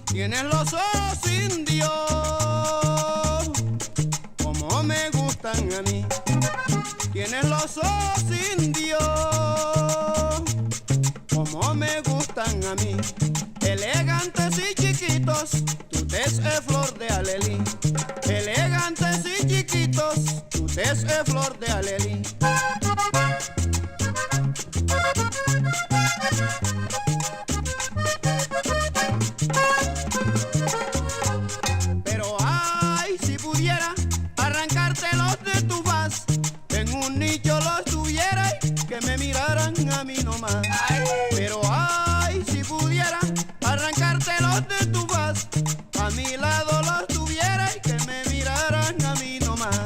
Tienes los ojos indios, como me gustan a mí. Tienes los ojos indios, como me gustan a mí. Elegantes y chiquitos, tu tez es flor de alelí. Elegantes y chiquitos, tu tez es flor de alelí. Pero ay, si pudiera arrancártelos de tu faz, en un nicho los tuviera y que me miraran a mí nomás. Pero ay, si pudiera arrancártelos de tu faz, a mi lado los tuviera y que me miraran a mí nomás.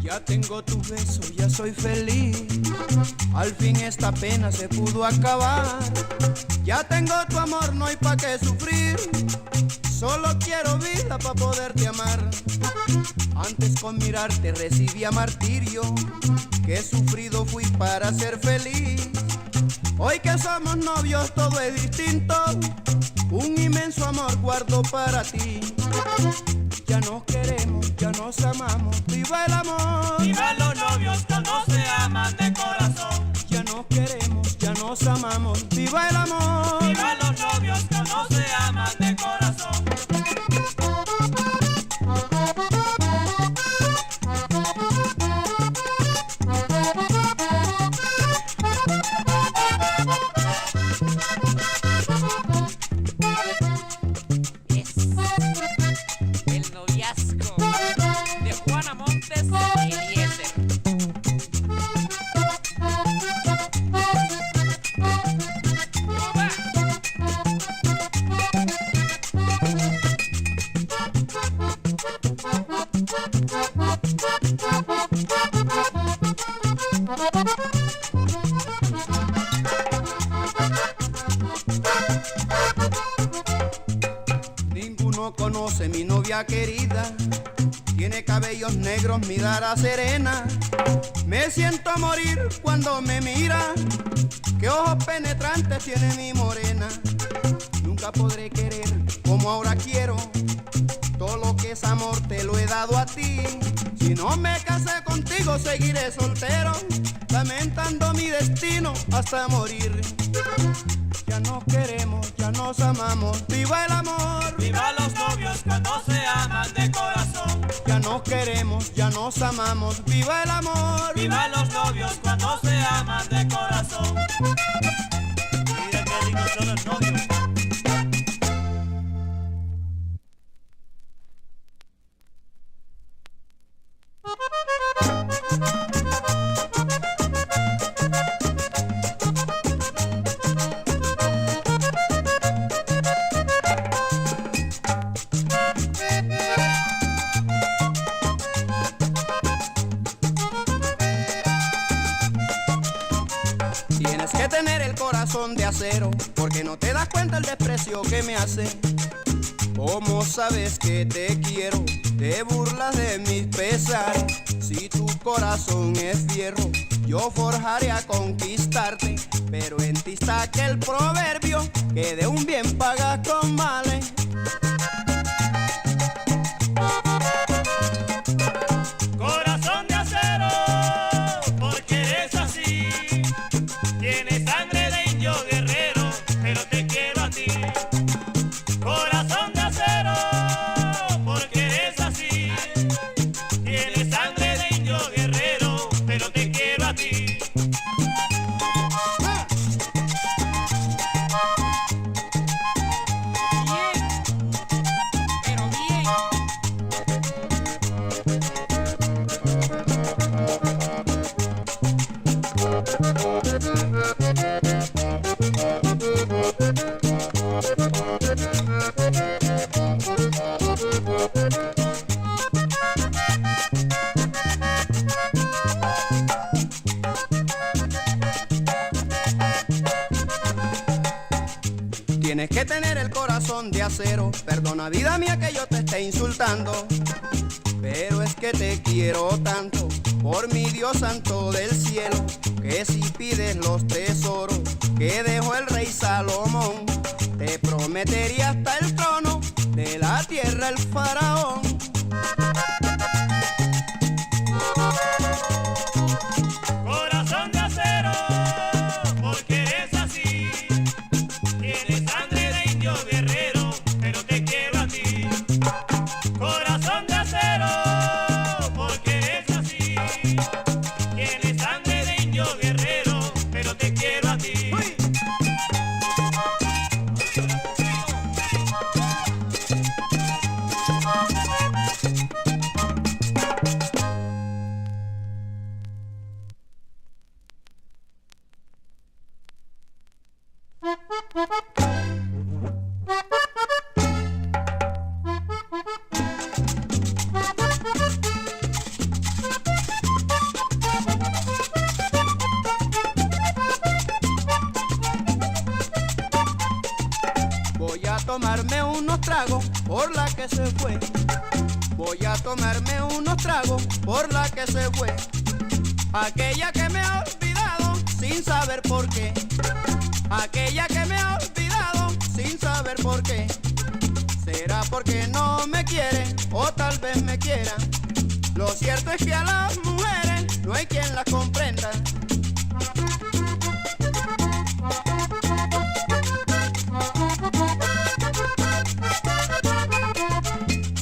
Ya tengo tu beso, ya soy feliz. Al fin esta pena se pudo acabar. Ya tengo tu amor, no hay pa' qué sufrir. Solo quiero vida pa' poderte amar. Antes con mirarte recibía martirio. Qué sufrido fui para ser feliz. Hoy que somos novios todo es distinto. Un inmenso amor guardo para ti. Ya nos queremos, ya nos amamos. ¡Viva el amor! ¡Viva los novios cuando se aman de corazón! Ya nos queremos, ya nos amamos. ¡Viva el amor! ¡Viva los novios cuando se aman de corazón! El noviazgo de Juana Montes y Eliezer. Ninguno conoce mi novia querida. Tiene cabellos negros, mirada serena. Me siento a morir cuando me mira. Qué ojos penetrantes tiene mi morena. Nunca podré querer como ahora quiero. Todo lo que es amor te lo he dado a ti. Si no me casé contigo seguiré soltero, lamentando mi destino hasta morir. Ya nos queremos, ya nos amamos. ¡Viva el amor! ¡Viva los novios cuando se aman de corazón! Ya nos queremos, ya nos amamos. ¡Viva el amor! ¡Viva los novios cuando se aman de corazón! Mira qué lindos son los novios. Tienes que tener el corazón de acero, porque no te das cuenta el desprecio que me hace. ¿Cómo sabes que te quiero? Te burlas de mis pesares. Si tu corazón es fierro, yo forjaré a conquistarte. Pero en ti está aquel proverbio que de un bien pagas con males. Corazón de acero, porque eres así. Tienes sangre de indio guerrero, pero te quiero a ti. Corazón de acero, porque eres así. Tienes sangre de indio guerrero, pero te quiero a ti. Bien. Tienes que tener el corazón de acero. Perdona vida mía que yo te esté insultando, pero es que te quiero tanto, por mi Dios santo del cielo, que si pides los tesoros que dejó el rey Salomón, te prometería hasta el trono de la tierra el faraón. Corazón de acero, porque eres así. Tienes sangre de indio guerrero, pero te quiero a ti. Corazón de acero, porque eres así. Tienes sangre de indio guerrero, pero te quiero a ti. Voy a tomarme unos tragos por la que se fue. Voy a tomarme unos tragos por la que se fue. Aquella que me ha olvidado sin saber por qué. Aquella que me ha olvidado sin saber por qué. Será porque no me quiere o tal vez me quiera. Lo cierto es que a las mujeres no hay quien las comprenda.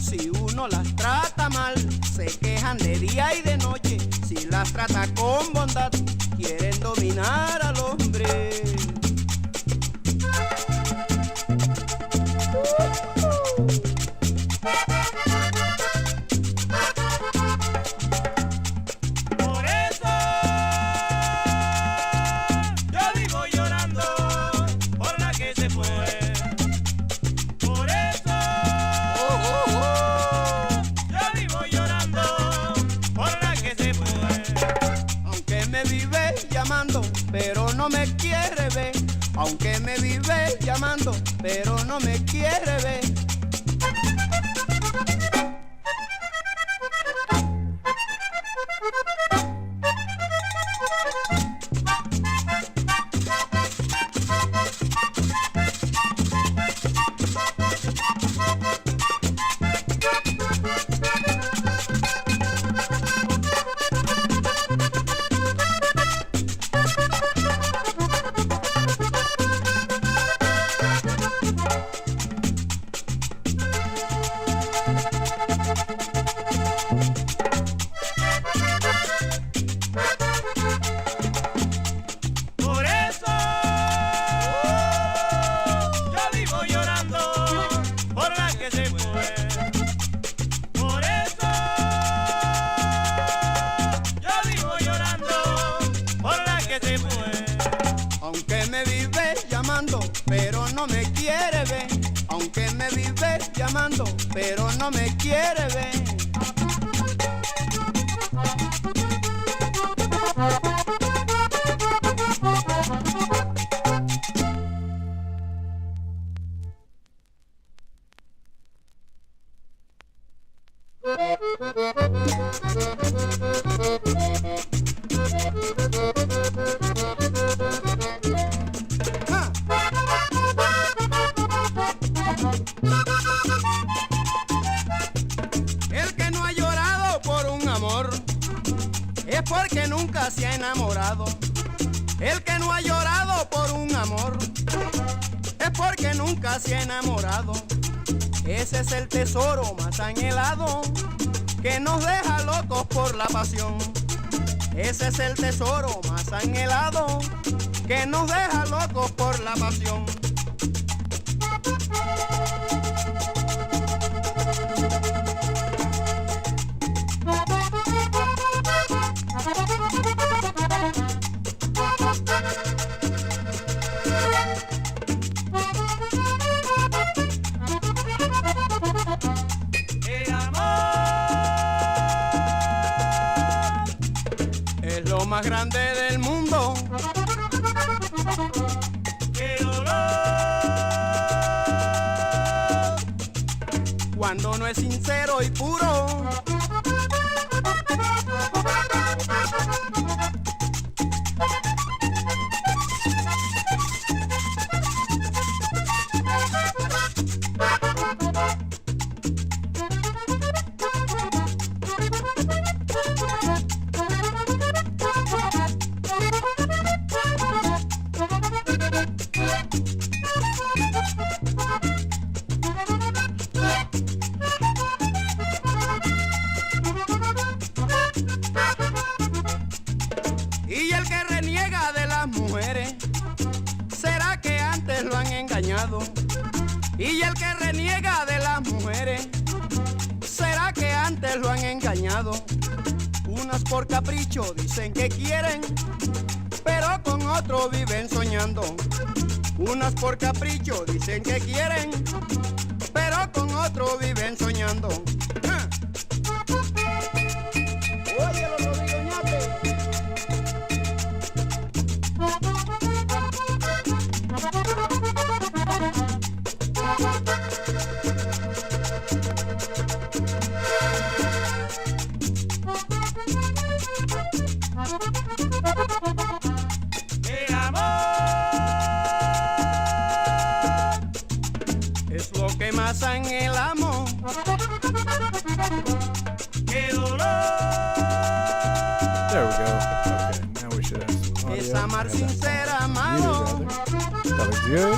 Si uno las trata mal, se quejan de día y de noche. Si las trata con bondad, quieren dominar al hombre. Por eso yo vivo llorando por la que se fue. Por eso yo vivo llorando por la que se fue. Aunque me vive llamando, pero no me quiere ver. Aunque me vive llamando, pero no me quiere ver. Por eso yo vivo llorando por la que se fue. Por eso yo vivo llorando por la que se fue. Aunque me vive llamando, pero no me quiere ver. Aunque me vive llamando, pero no me quiere ver. El que no ha llorado por un amor es porque nunca se ha enamorado. El que no ha llorado por un amor es porque nunca se ha enamorado. Ese es el tesoro más anhelado que nos deja locos por la pasión. Ese es el tesoro más anhelado que nos deja locos por la pasión. El amor Es lo más grande del mundo. qué dolor es sincero y puro. Y el que reniega de las mujeres, ¿será que antes lo han engañado? Y el que reniega de las mujeres, ¿será que antes lo han engañado? Unas por capricho dicen que quieren, pero con otro viven soñando. Unas por capricho dicen que quieren, pero con otro viven soñando. Oye, los Rodrigoñates. Mi amor Es lo que más anhelamos. qué dolor. There we go. Okay, now we should have some audio. Es amar I had sin that ser muted, amado. rather. That looks good.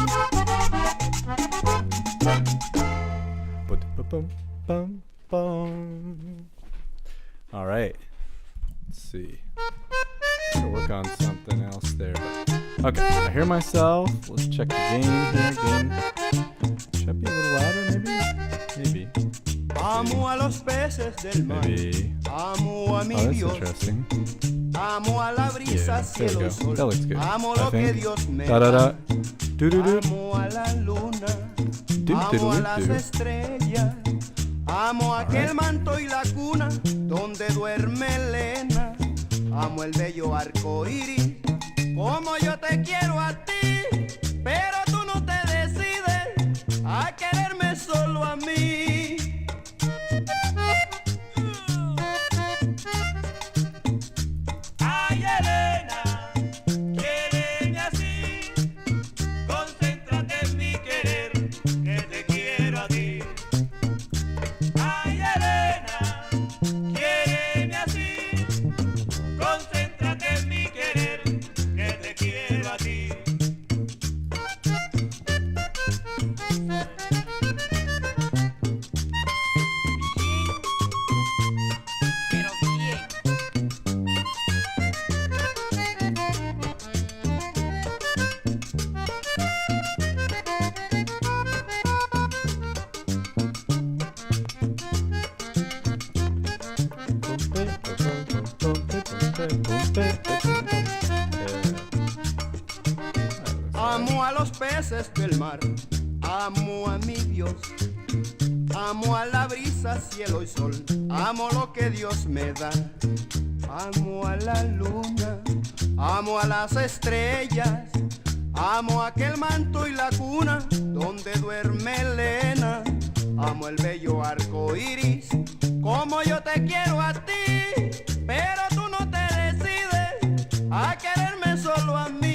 Ba-dum-bum-bum. All right. Let's see. Gotta work on something else there. Okay, I hear myself. Let's check the gain here. Gain. Should I be a little louder, maybe? Maybe. Amo a los peces del mar. Maybe. Amo a Oh, mi that's Dios. interesting. Amo a la brisa, Yeah, there we cielo go. y sol. That looks good. Amo I lo que think. Dios me Da da da. da. Do do do. Amo a la luna. Do Amo do a do las do. estrellas. Amo aquel right. manto y la cuna donde duerme Elena. Amo el bello arco iris. Como yo te quiero a ti. Pero tú no te decides a quererme solo a mí. Ay, Elena, quiéreme así. Concéntrate en mi querer, que te quiero a ti. Ay, Elena, quiéreme así. Concéntrate en mi querer, que te quiero a ti. Pero bien. Amo a los peces del mar, amo a mi Dios, amo a la brisa, cielo y sol, amo lo que Dios me da, amo a la luna, amo a las estrellas, amo aquel manto y la cuna donde duerme Elena, amo el bello arco iris, como yo te quiero a ti, pero tú no te decides a quererme solo a mí.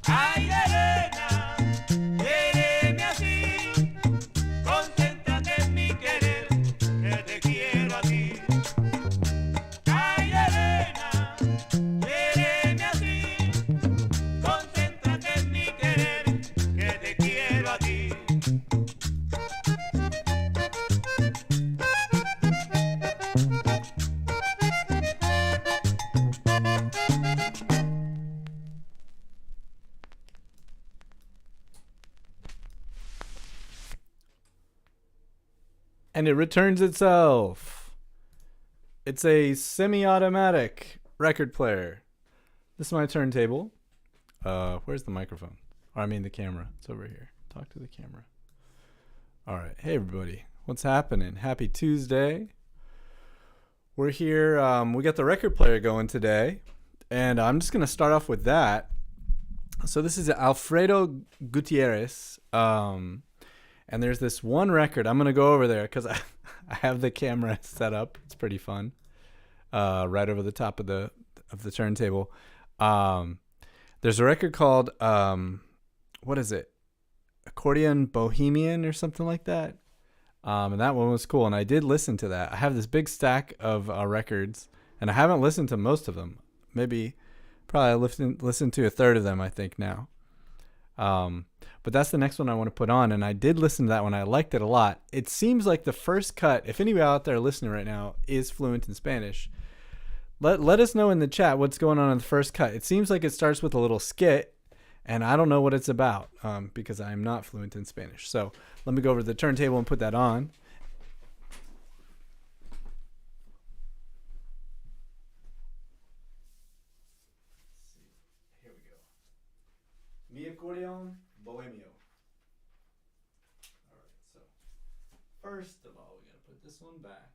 Ay, Elena, quiéreme así. Concéntrate en mi querer, que te quiero a ti. Ay, Elena, quiéreme así. Concéntrate en mi querer, que te quiero a ti. And it returns itself. It's a semi-automatic record player. This is my turntable. Where's the microphone? Or I mean the camera. It's over here. Talk to the camera. All right. Hey, everybody. What's happening? Happy Tuesday. We're here. We got the record player going today. And I'm just going to start off with that. So this is Alfredo Gutierrez. And there's this one record. I'm going to go over there because I have the camera set up. It's pretty fun. Right over the top of the turntable. There's a record called, what is it? Accordion Bohemian or something like that. And that one was cool. And I did listen to that. I have this big stack of records, and I haven't listened to most of them. Probably listened to a third of them, I think, now. But that's the next one I want to put on. And I did listen to that one. I liked it a lot. It seems like the first cut, if anybody out there listening right now is fluent in Spanish, let us know in the chat what's going on in the first cut. It seems like it starts with a little skit, and I don't know what it's about because I'm not fluent in Spanish. So let me go over to the turntable and put that on. Here we go. Mi accordion bohemio. All right, so first of all, we got to put this one back.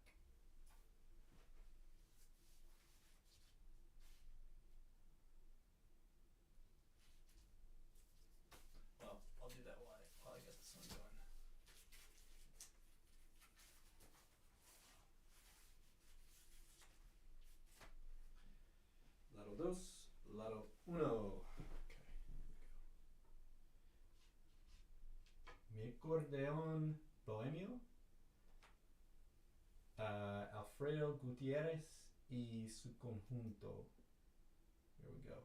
I'll do that while I get this one going. Lado dos, lado uno. Okay. Mi acordeón bohemio. Alfredo Gutierrez y su conjunto. Here we go.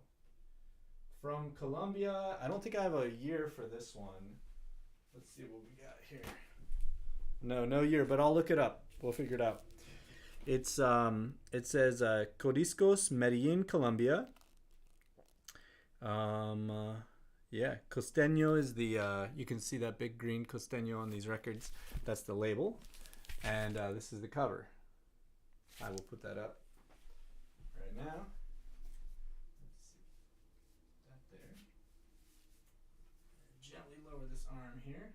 From Colombia. I don't think I have a year for this one. Let's see what we got here. No year, but I'll look it up. We'll figure it out. It's it says Codiscos, Medellin, Colombia. Yeah, Costeño is the you can see that big green Costeño on these records. That's the label, and this is the cover. I will put that up right now. Gently lower this arm here.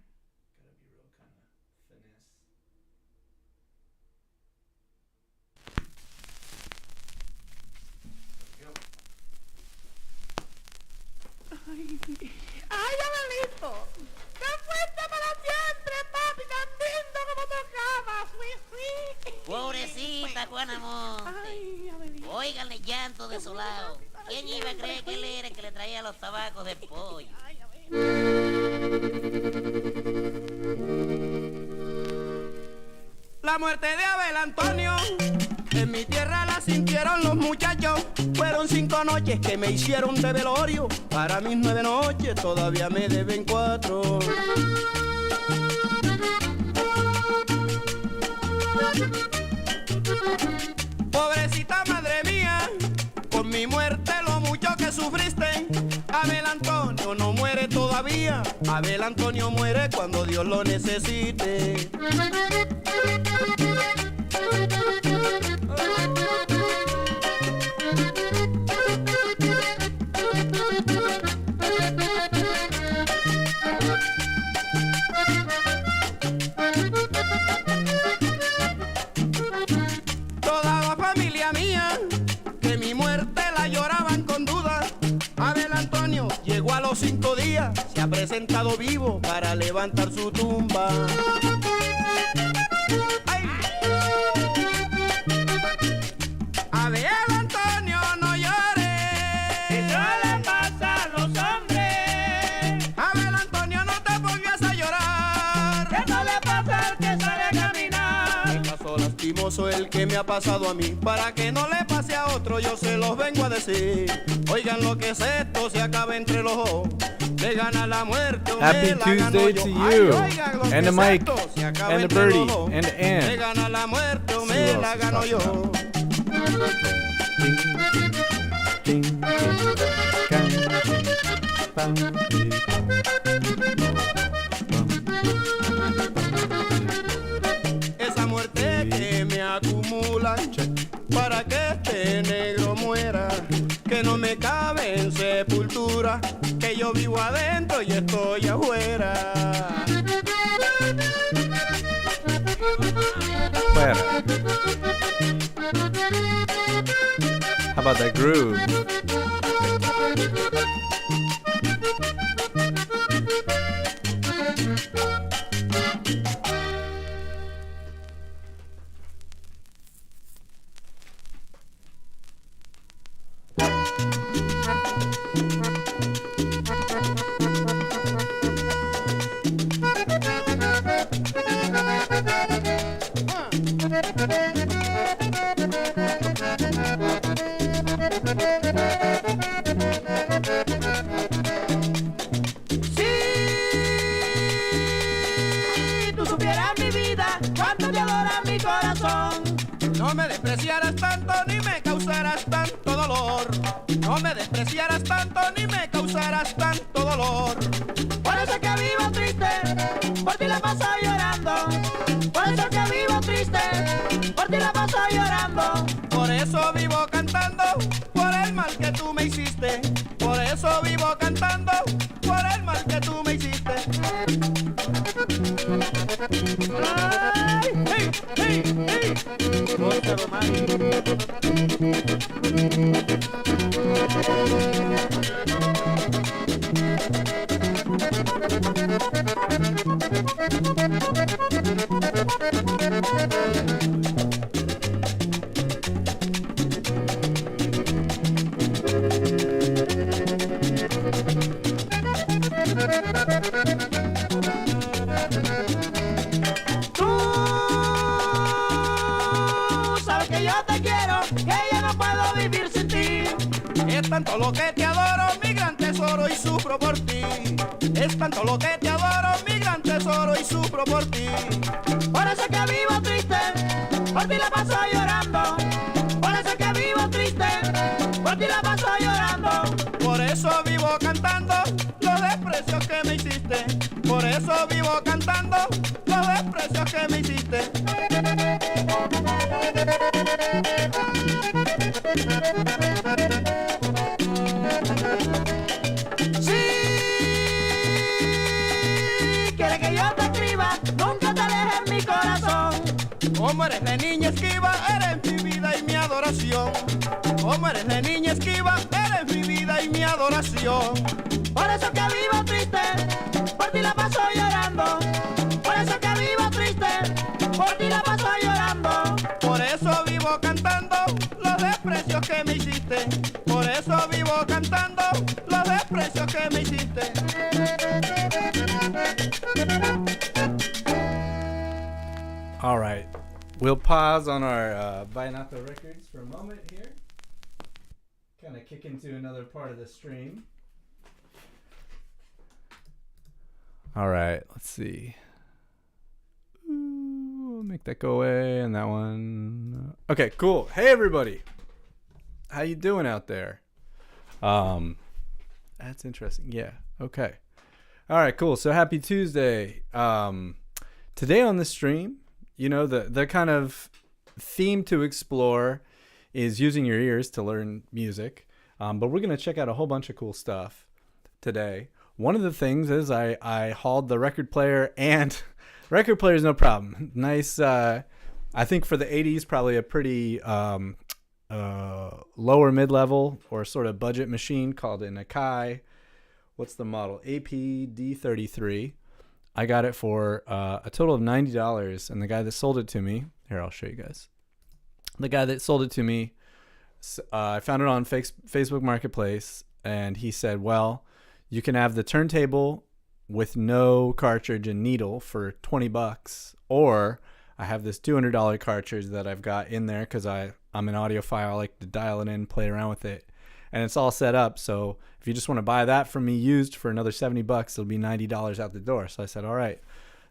Gotta be real kind of finesse. There we go. ¡Ay, Abelito! ¡Te fuiste para siempre, papi! ¡Tan lindo como tocabas! ¡Sí! Pobrecita Juana Monte. ¡Ay, Abelito! Óiganle llanto desolado. ¿Quién iba a creer que él era el que le traía los tabacos de pollo? ¡Ay, Abelito! La muerte de Abel Antonio, en mi tierra la sintieron los muchachos. Fueron 5 noches que me hicieron de velorio. Para mis 9 noches todavía me deben 4. Pobrecita madre mía, con mi muerte lo mucho que sufriste. Abel Antonio no muere todavía. Abel Antonio muere cuando Dios lo necesite. Toda la familia mía, que mi muerte la lloraban con duda. Abel Antonio llegó a los 5 días, se ha presentado vivo para levantar su tumba. ¡Ay! Abel Antonio, no llores. Eso le pasa a los hombres. Abel Antonio, no te pongas a llorar. Que no le pasa al que sale a caminar. El caso lastimoso el que me ha pasado a mí. Para que no le pase a otro, yo se los vengo a decir. Oigan lo que es esto, se acaba entre los ojos. Me gana la muerte, Happy me la gano Tuesday yo. to Ay, you, oigan lo and que to es Mike, esto, se acaba and to entre los Birdie, ojos. and to Me Ann. gana la muerte, who me else la is gano talking yo. Ding, ding, gang, bang, ding. Esa muerte que me acumula para que este negro muera, que no me cabe en sepultura, que yo vivo adentro y estoy afuera. Fuera. How about that groove? No me despreciaras tanto ni me causaras tanto dolor. No me despreciaras tanto ni me causaras tanto dolor. Por eso que vivo triste, por ti la paso llorando. Por eso que vivo triste, por ti la paso llorando. Por eso vivo cantando, por el mal que tú me hiciste. Por eso vivo cantando, por el mal que tú me hiciste. Ay, hey, hey, hey. Gózalo, mami. Tú sabes que yo te quiero, que yo no puedo vivir sin ti. Es tanto lo que te adoro, mi gran tesoro, y sufro por ti. Es tanto lo que te adoro, mi gran tesoro, y sufro por ti. Por eso que vivo triste, por ti la paso llorando. Por eso que vivo triste, por ti la paso llorando. Por eso vivo cantando los desprecios que me hiciste. Por eso vivo cantando los desprecios que me hiciste. Si quieres que yo te escriba, nunca te alejes mi corazón. Como eres de niña esquiva, eres mi vida y mi adoración. Como eres de niña esquiva, eres mi vida y mi adoración. Por eso que vivo triste, por ti la paso llorando. Por eso que vivo triste, por ti la paso llorando. Por eso vivo cantando los desprecios que me hiciste. Por eso vivo cantando los desprecios que me hiciste. All right. We'll pause on our Vallenato records for a moment here. Kind of kick into another part of the stream. All right. Let's see. Ooh, make that go away, and that one. Okay, cool. Hey, everybody. How you doing out there? That's interesting. Yeah. Okay. All right. Cool. So happy Tuesday. Today on the stream, you know, the kind of theme to explore is using your ears to learn music. But we're going to check out a whole bunch of cool stuff today. One of the things is I hauled the record player, and record player is no problem. Nice. I think for the 80s, probably a pretty lower mid-level or sort of budget machine called an Akai. What's the model? APD33. I got it for a total of $90, and the guy that sold it to me, here, I'll show you guys. The guy that sold it to me, I found it on Facebook Marketplace, and he said, well, you can have the turntable with no cartridge and needle for $20, or I have this $200 cartridge that I've got in there because I'm an audiophile. I like to dial it in, play around with it, and it's all set up. So if you just want to buy that from me used for another $70, it'll be $90 out the door. So I said, all right.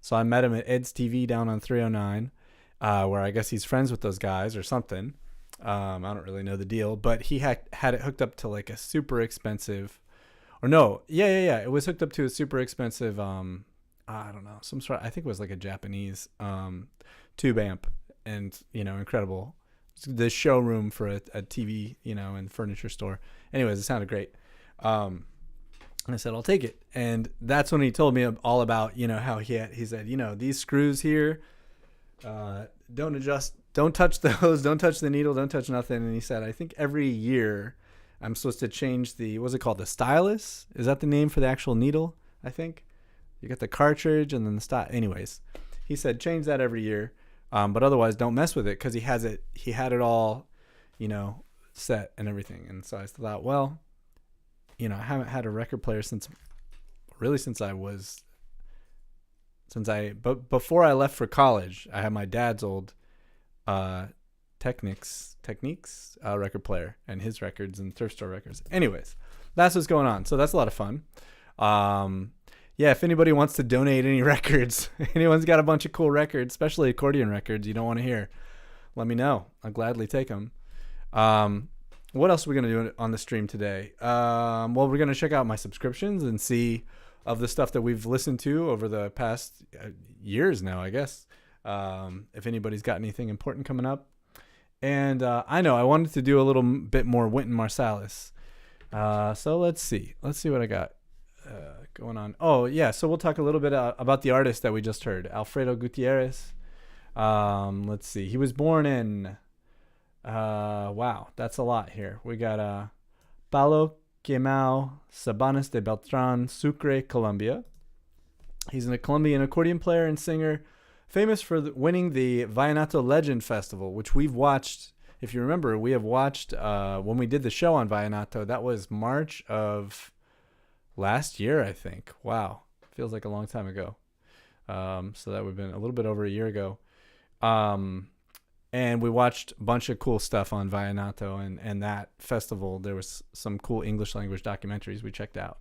So I met him at Ed's TV down on 309, where I guess he's friends with those guys or something. I don't really know the deal, but he had it hooked up to like a super expensive, or no, yeah. It was hooked up to a super expensive, I don't know, some sort. I think it was like a Japanese tube amp, and incredible. The showroom for a TV, and furniture store. Anyways, it sounded great. And I said, I'll take it. And that's when he told me all about, how he said, these screws here, don't adjust, don't touch those, don't touch the needle, don't touch nothing. And he said, I think every year I'm supposed to change what's it called? The stylus? Is that the name for the actual needle? I think you got the cartridge and then the style. Anyways, he said, change that every year. But otherwise don't mess with it, because he had it all, set and everything. And so I thought, well, I haven't had a record player but before I left for college, I had my dad's old Technics record player and his records and thrift store records. Anyways, that's what's going on. So that's a lot of fun. Yeah, if anybody wants to donate any records, anyone's got a bunch of cool records, especially accordion records you don't want to hear, let me know. I'll gladly take them. What else are we going to do on the stream today? Well, we're going to check out my subscriptions and see of the stuff that we've listened to over the past years now, I guess. If anybody's got anything important coming up. And I know I wanted to do a little bit more Wynton Marsalis. So let's see. Let's see what I got going on. Oh, yeah. So we'll talk a little bit about the artist that we just heard, Alfredo Gutierrez. Let's see. He was born in... wow, that's a lot here. We got Palo Quemao, Sabanas de Beltran, Sucre, Colombia. He's a Colombian accordion player and singer, famous for winning the Vallenato Legend Festival, which we've watched. If you remember, we have watched when we did the show on Vallenato. That was March of last year, I think. Wow, feels like a long time ago. So that would have been a little bit over a year ago. And we watched a bunch of cool stuff on Vallenato and that festival. There was some cool English language documentaries we checked out.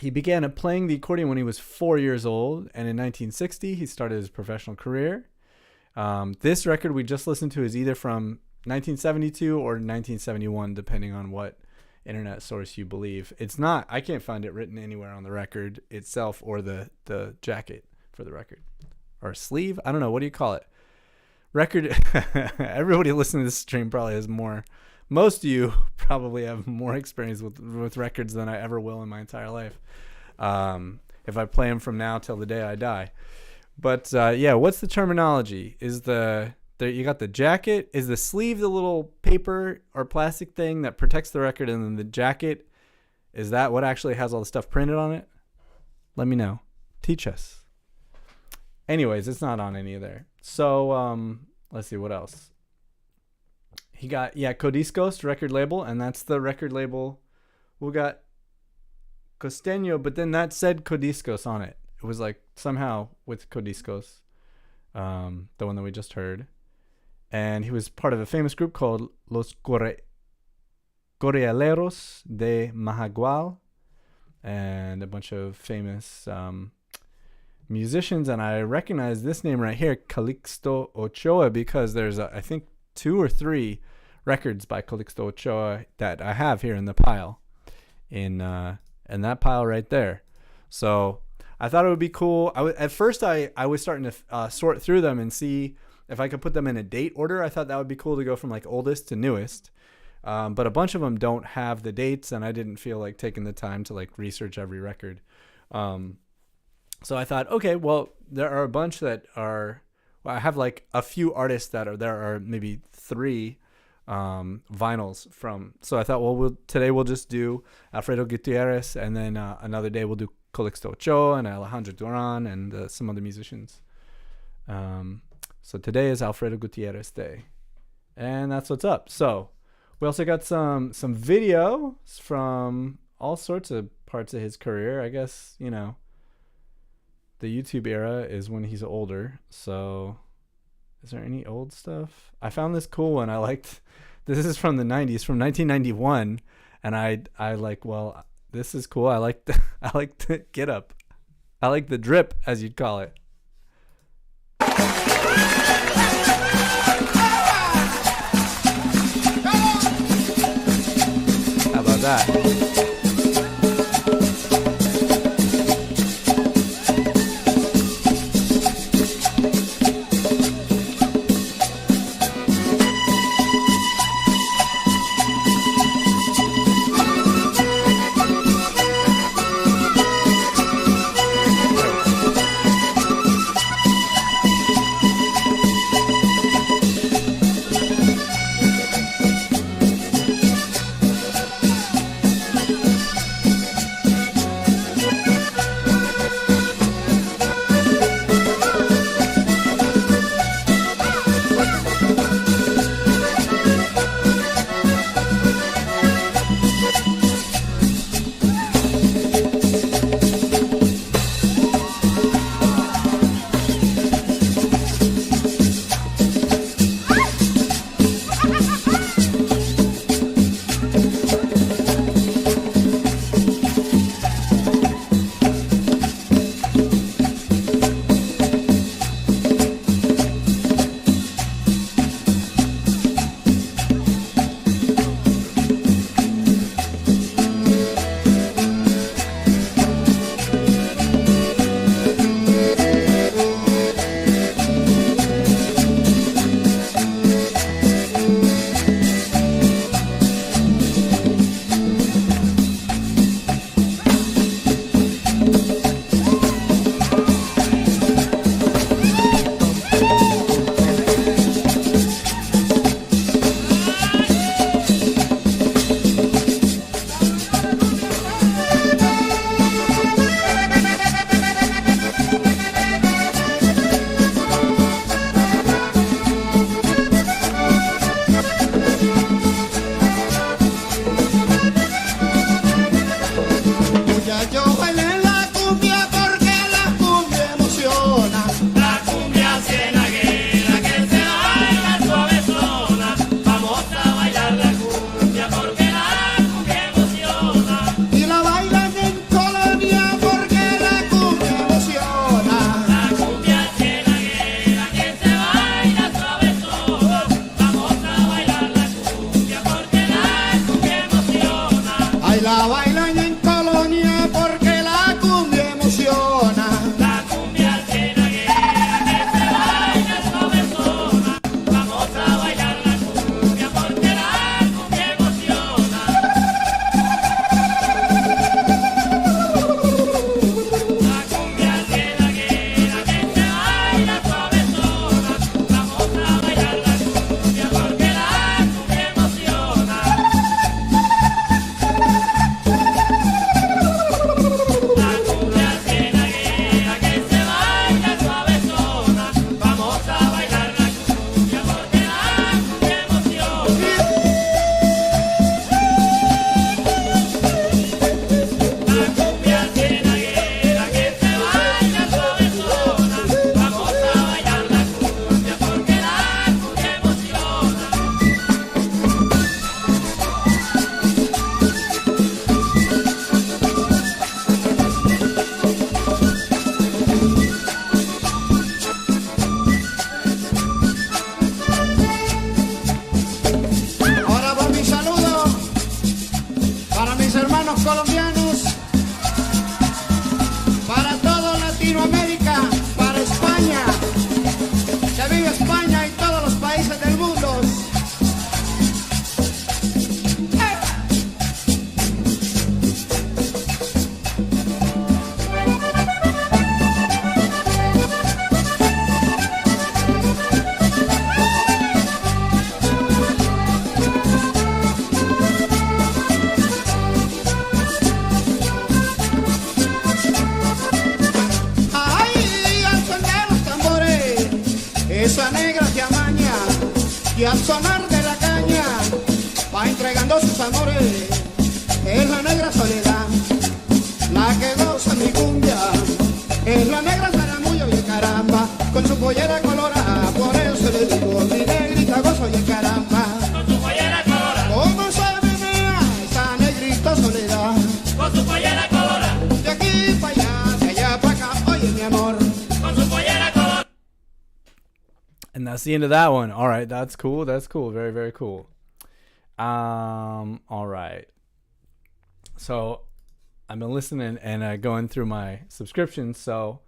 He began playing the accordion when he was 4 years old, and in 1960 he started his professional career. This record we just listened to is either from 1972 or 1971, depending on what internet source you believe. It's not, I can't find it written anywhere on the record itself or the jacket for the record. Or sleeve? I don't know. What do you call it? Record. Everybody listening to this stream probably has more. Most of you probably have more experience with records than I ever will in my entire life. If I play them from now till the day I die. But yeah, what's the terminology? Is you got the jacket? Is the sleeve the little paper or plastic thing that protects the record, and then the jacket, is that what actually has all the stuff printed on it? Let me know. Teach us. Anyways, it's not on any of there. So let's see what else. He got Codiscos record label, and that's the record label. We got Costeño, but then that said Codiscos on it. It was like somehow with Codiscos, the one that we just heard. And he was part of a famous group called Los Correaleros de Mahagual, and a bunch of famous musicians. And I recognize this name right here, Calixto Ochoa, because there's I think 2 or 3 records by Calixto Ochoa that I have here in the pile, in that pile right there. So I thought it would be cool. At first I was starting to sort through them and see if I could put them in a date order. I thought that would be cool to go from like oldest to newest. But a bunch of them don't have the dates, and I didn't feel like taking the time to like research every record. So I thought, okay, well, there are a bunch that are, well, I have like a few artists that are, there are maybe 3 vinyls from. So I thought, well, today we'll just do Alfredo Gutierrez, and then another day we'll do Calixto Ochoa and Alejandro Duran and some other musicians. So today is Alfredo Gutierrez Day, and that's what's up. So we also got some videos from all sorts of parts of his career. I guess, you know, the YouTube era is when he's older. So is there any old stuff? I found this cool one. I liked, this is from the 90s, from 1991. And I like, well, this is cool. I like the get up. I like the drip, as you'd call it. How about that? y al sonar de la caña va entregando sus amores. Es la negra soledad, la que goza mi cumbia. Es la negra zaramullo y el caramba, con su pollera colorada. Por eso le digo, mi negrita gozo y el caramba. Con su pollera colorada, ¿Cómo se menea esa negrita soledad? con su pollera colorada, De aquí para allá, de allá para acá, oye mi amor. con su pollera colorada. And that's the end of that one. All right, that's cool. That's cool. Very, very cool. All right. So I've been listening and going through my subscriptions. So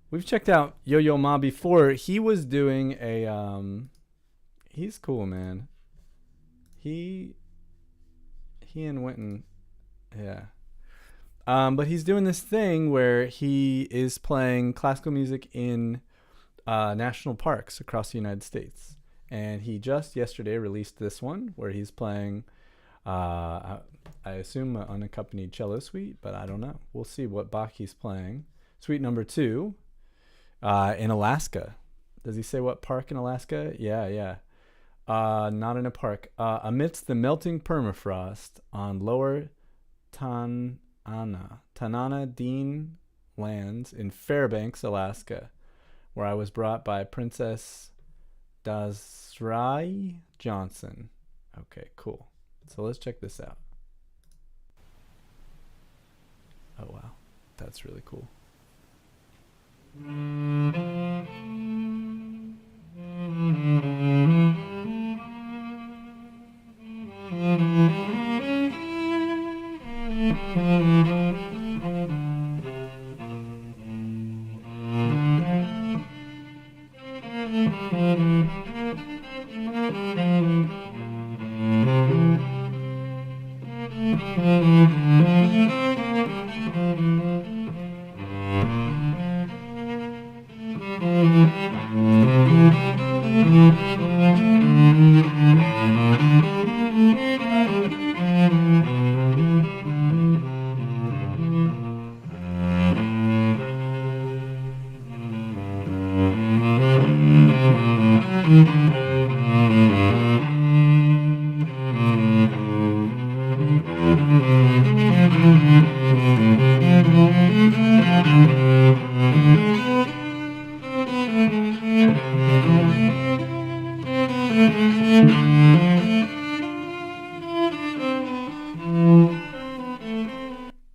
we've checked out Yo-Yo Ma before. He was doing a he's cool, man. He and Winton, yeah. But he's doing this thing where he is playing classical music in national parks across the United States. And he just yesterday released this one where he's playing I assume an unaccompanied cello suite, but I don't know. We'll see what Bach he's playing. Suite number 2 in Alaska. Does he say what park in Alaska? Yeah. Not in a park. Amidst the melting permafrost on lower Tanana Dean lands in Fairbanks, Alaska, where I was brought by Princess Dazrai Johnson. Okay, cool. So let's check this out. Oh, wow. That's really cool.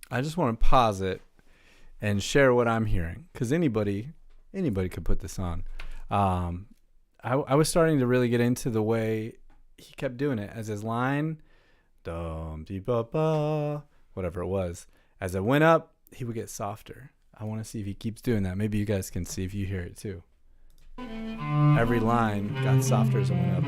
I just want to pause it and share what I'm hearing, because anybody could put this on. I was starting to really get into the way he kept doing it as his line, dum dee ba ba, whatever it was. As it went up, he would get softer. I want to see if he keeps doing that. Maybe you guys can see if you hear it too. Every line got softer as it went up.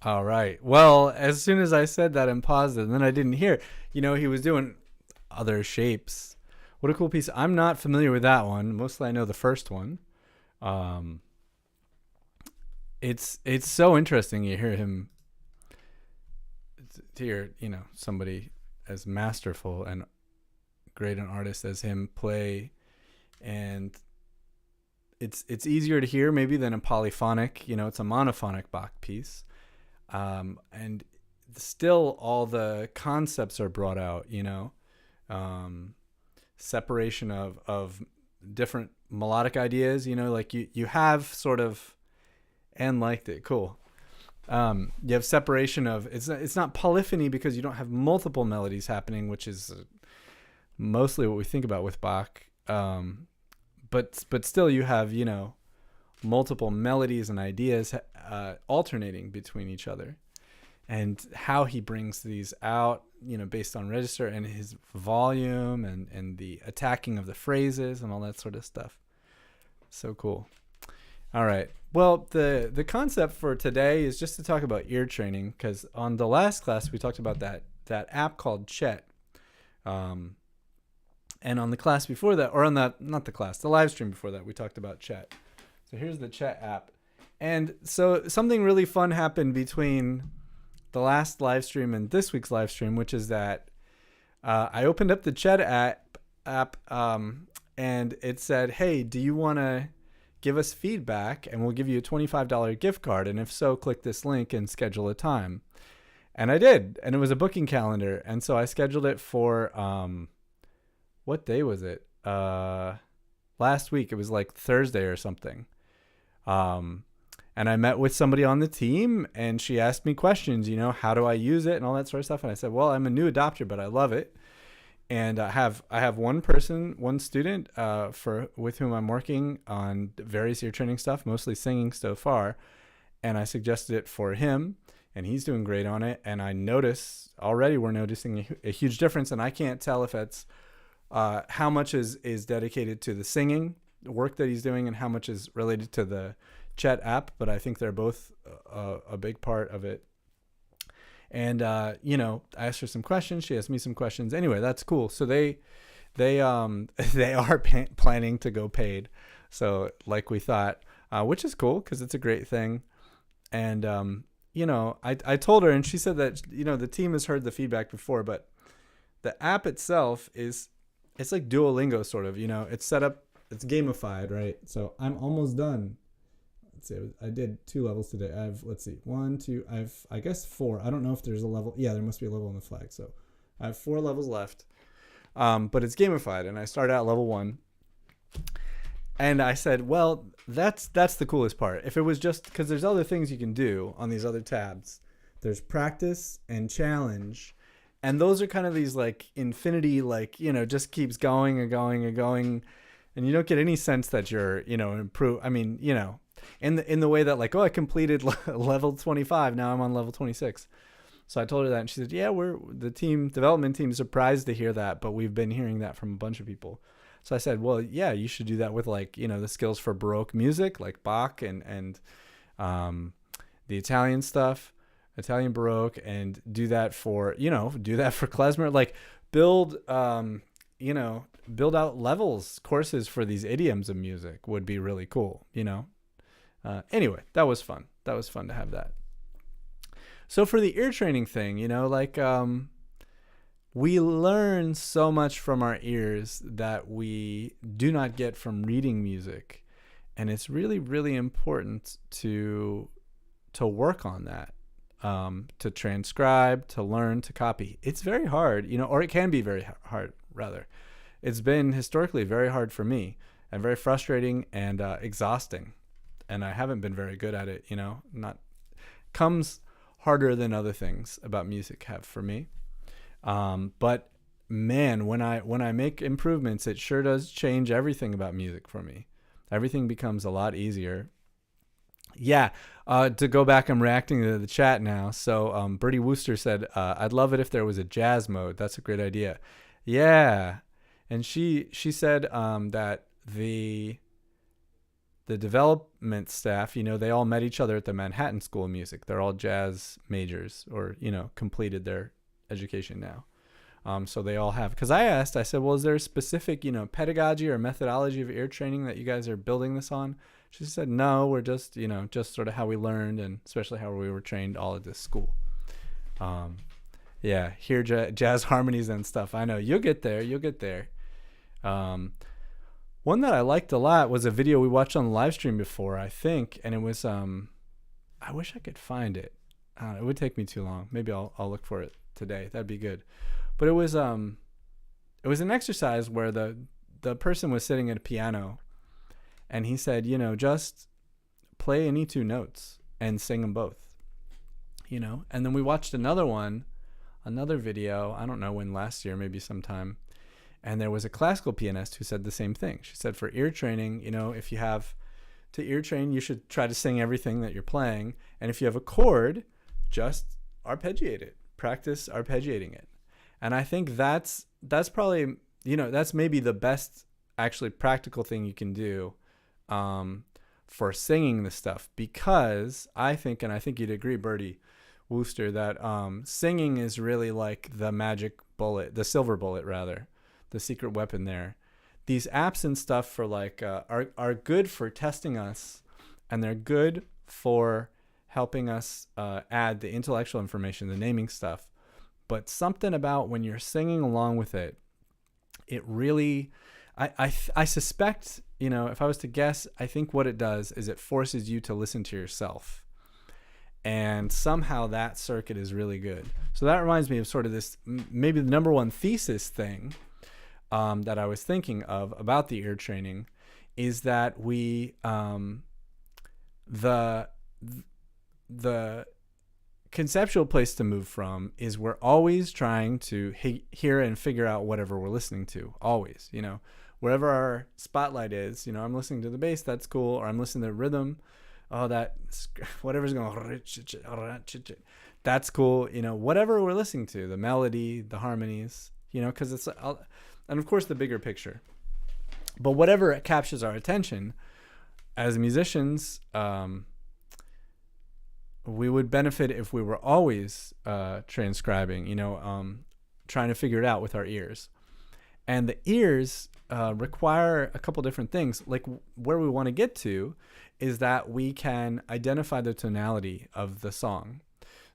All right. Well, as soon as I said that and paused it, and then I didn't hear, he was doing other shapes. What a cool piece. I'm not familiar with that one. Mostly I know the first one. It's so interesting. You hear him, to hear, somebody as masterful and great an artist as him play, and it's easier to hear maybe than a polyphonic, it's a monophonic Bach piece. And still all the concepts are brought out, separation of different melodic ideas, like you have sort of, and liked it. Cool. You have separation of, it's not polyphony because you don't have multiple melodies happening, which is mostly what we think about with Bach. But still you have, multiple melodies and ideas alternating between each other, and how he brings these out, based on register and his volume and the attacking of the phrases and all that sort of stuff. So cool. All right. Well, the concept for today is just to talk about ear training, because on the last class we talked about that app called Chet. And on the class before that, or on the live stream before that, we talked about Chet. So here's the Chet app. And so something really fun happened between the last live stream and this week's live stream, which is that I opened up the Chet app and it said, hey, do you want to give us feedback and we'll give you a $25 gift card? And if so, click this link and schedule a time. And I did. And it was a booking calendar. And so I scheduled it for, what day was it? Last week. It was like Thursday or something. And I met with somebody on the team and she asked me questions, how do I use it and all that sort of stuff. And I said, well, I'm a new adopter, but I love it. And I have one student with whom I'm working on various ear training stuff, mostly singing so far. And I suggested it for him and he's doing great on it. And I notice already we're noticing a huge difference. And I can't tell if it's how much is dedicated to the singing work that he's doing and how much is related to the Chet app, but I think they're both a big part of it. And I asked her some questions, she asked me some questions. Anyway, that's cool. So they are planning to go paid, so like we thought, which is cool because it's a great thing. And I told her, and she said that the team has heard the feedback before, but the app itself it's like Duolingo sort of. It's set up, it's gamified, right? So I'm almost done. Let's see, I did 2 levels today. I have, 1, 2, I guess 4. I don't know if there's a level. Yeah, there must be a level on the flag. So I have 4 levels left. But it's gamified, and I started at level 1. And I said, well, that's the coolest part. If it was just, because there's other things you can do on these other tabs. There's practice and challenge. And those are kind of these infinity, just keeps going and going and going. And you don't get any sense that you're, improve. I mean, in the way that I completed level 25. Now I'm on level 26. So I told her that, and she said, yeah, the development team is surprised to hear that, but we've been hearing that from a bunch of people. So I said, well, yeah, you should do that with the skills for Baroque music, like Bach and the Italian stuff, Italian Baroque, and do that for klezmer, build out levels, courses for these idioms of music would be really cool, Anyway, that was fun. That was fun to have that. So for the ear training thing, we learn so much from our ears that we do not get from reading music. And it's really, really important to work on that, to transcribe, to learn, to copy. It's very hard, or it can be very hard, rather. It's been historically very hard for me and very frustrating and exhausting. And I haven't been very good at it, comes harder than other things about music have for me. But man, when I make improvements, it sure does change everything about music for me. Everything becomes a lot easier. Yeah, to go back, I'm reacting to the chat now. So Bertie Wooster said, I'd love it if there was a jazz mode. That's a great idea. Yeah. And she said that the development staff, they all met each other at the Manhattan School of Music. They're all jazz majors or, completed their education now. So they all have, because I said, well, is there a specific, pedagogy or methodology of ear training that you guys are building this on? She said, no, we're just, just sort of how we learned and especially how we were trained all at this school. Yeah, hear jazz harmonies and stuff. I know you'll get there. One that I liked a lot was a video we watched on the live stream before, I think. And it was, I wish I could find it. It would take me too long. Maybe I'll look for it today. That'd be good. But it was an exercise where the person was sitting at a piano, and he said, just play any two notes and sing them both, And then we watched another video, I don't know when, last year, maybe sometime, and there was a classical pianist who said the same thing. She said for ear training, if you have to ear train, you should try to sing everything that you're playing, and if you have a chord, just arpeggiate it. Practice arpeggiating it. And I think that's probably, that's maybe the best actually practical thing you can do for singing this stuff, because I think you'd agree, Bertie Wooster, that singing is really like the magic bullet, the silver bullet rather, the secret weapon there. These apps and stuff for are good for testing us, and they're good for helping us add the intellectual information, the naming stuff. But something about when you're singing along with it, it really, I suspect, if I was to guess, I think what it does is it forces you to listen to yourself. And somehow that circuit is really good. So that reminds me of sort of this, maybe the number one thesis thing that I was thinking of about the ear training is that we, the conceptual place to move from is we're always trying to hear and figure out whatever we're listening to. Always, wherever our spotlight is, I'm listening to the bass, that's cool, or I'm listening to the rhythm, that whatever's going, that's cool, whatever we're listening to, the melody, the harmonies, because it's, and of course the bigger picture. But whatever captures our attention as musicians, we would benefit if we were always transcribing, trying to figure it out with our ears. And the ears require a couple different things. Like where we want to get to is that we can identify the tonality of the song.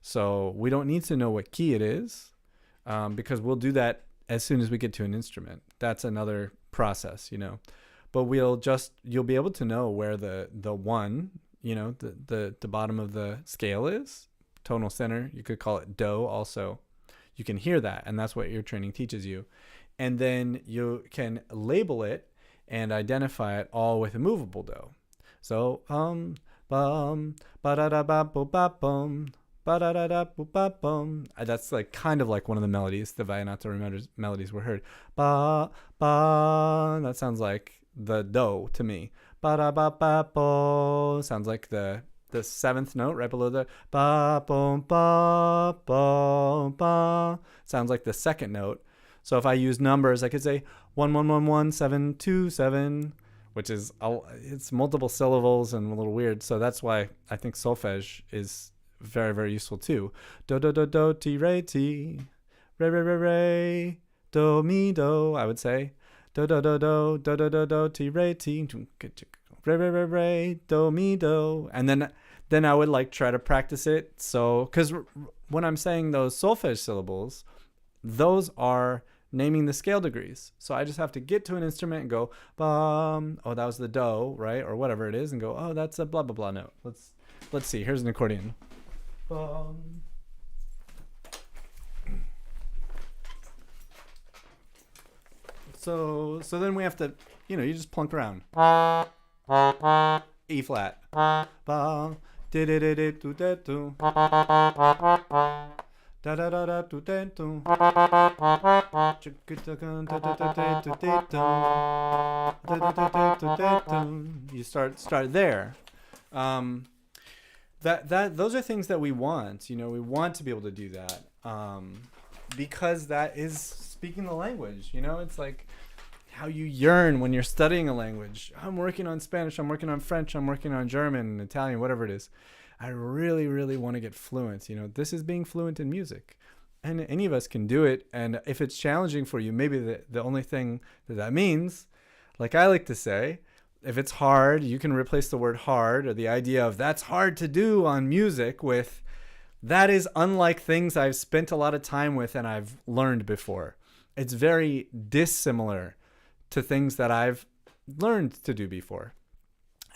So we don't need to know what key it is, because we'll do that as soon as we get to an instrument. That's another process, But you'll be able to know where the one, the bottom of the scale is, tonal center. You could call it do also. You can hear that, and that's what ear training teaches you. And then you can label it and identify it all with a movable do. So bum ba da da ba bo ba bum ba da da da bo ba bum. That's kind of like one of the melodies, the Vallenato melodies were heard. Ba ba. That sounds like the do to me. Ba da ba ba bo sounds like the seventh note right below the ba boom ba ba ba. Sounds like the second note. So if I use numbers, I could say 1111727, which is it's multiple syllables and a little weird. So that's why I think solfege is very, very useful too. Do do do do ti re re re do mi do. I would say do do do do do do do do ti re re do mi do, and then I would try to practice it. So because when I'm saying those solfege syllables, those are naming the scale degrees. So I just have to get to an instrument and go, bum. Oh, that was the do, right? Or whatever it is, and go, oh, that's a blah, blah, blah note. Let's see. Here's an accordion. Bum. So then we have to, you just plunk around. E flat. Ba. Di-di-di-di-do-da-do. Da-da-da-da-do-da-do. You start there. Those are things that we want. We want to be able to do that. Because that is speaking the language. It's like how you yearn when you're studying a language. I'm working on Spanish, I'm working on French, I'm working on German, Italian, whatever it is. I really, really want to get fluent. This is being fluent in music. And any of us can do it. And if it's challenging for you, maybe the only thing that means, like I like to say, if it's hard, you can replace the word hard or the idea of that's hard to do on music with that is unlike things I've spent a lot of time with and I've learned before. It's very dissimilar to things that I've learned to do before.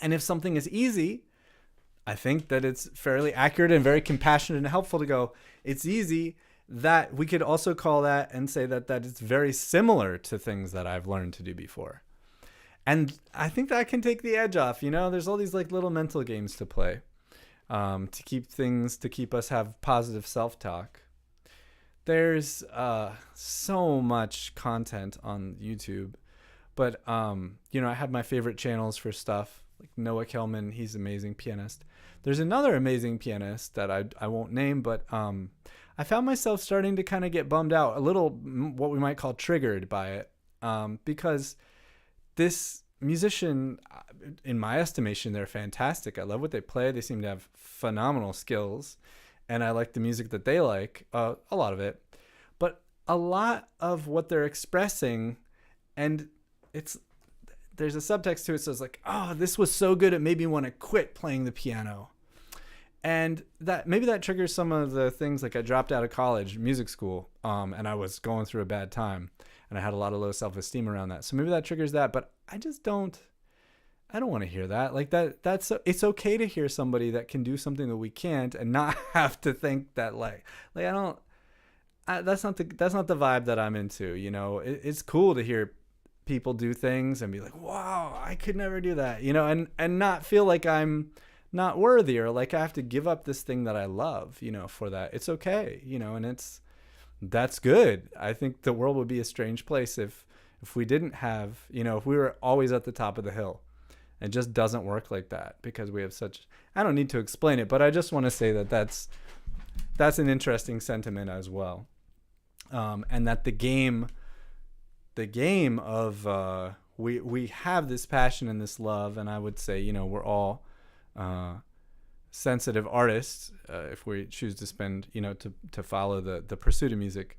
And if something is easy, I think that it's fairly accurate and very compassionate and helpful to go, it's easy. That we could also call that and say that it's very similar to things that I've learned to do before. And I think that can take the edge off. There's all these like little mental games to play to keep us have positive self-talk. There's so much content on YouTube, but I have my favorite channels for stuff like Noah Kelman. He's an amazing pianist. There's another amazing pianist that I won't name, but I found myself starting to kind of get bummed out, a little what we might call triggered by it, because this musician, in my estimation, they're fantastic. I love what they play. They seem to have phenomenal skills, and I like the music that they like, a lot of it. But a lot of what they're expressing, and there's a subtext to it, so it's like, oh, this was so good it made me want to quit playing the piano. And that maybe that triggers some of the things, like I dropped out of college, music school, and I was going through a bad time, and I had a lot of low self-esteem around that. So maybe that triggers that, but I don't want to hear that. Like it's okay to hear somebody that can do something that we can't, and not have to think that that's not the vibe that I'm into. It's cool to hear people do things and be like, wow, I could never do that, and not feel like I'm not worthy or like I have to give up this thing that I love, for that. It's okay, and that's good. I think the world would be a strange place if we didn't have, if we were always at the top of the hill. It just doesn't work like that because we have I don't need to explain it, but I just want to say that that's an interesting sentiment as well. And that the game of, we have this passion and this love, and I would say, we're all sensitive artists if we choose to spend to follow the pursuit of music,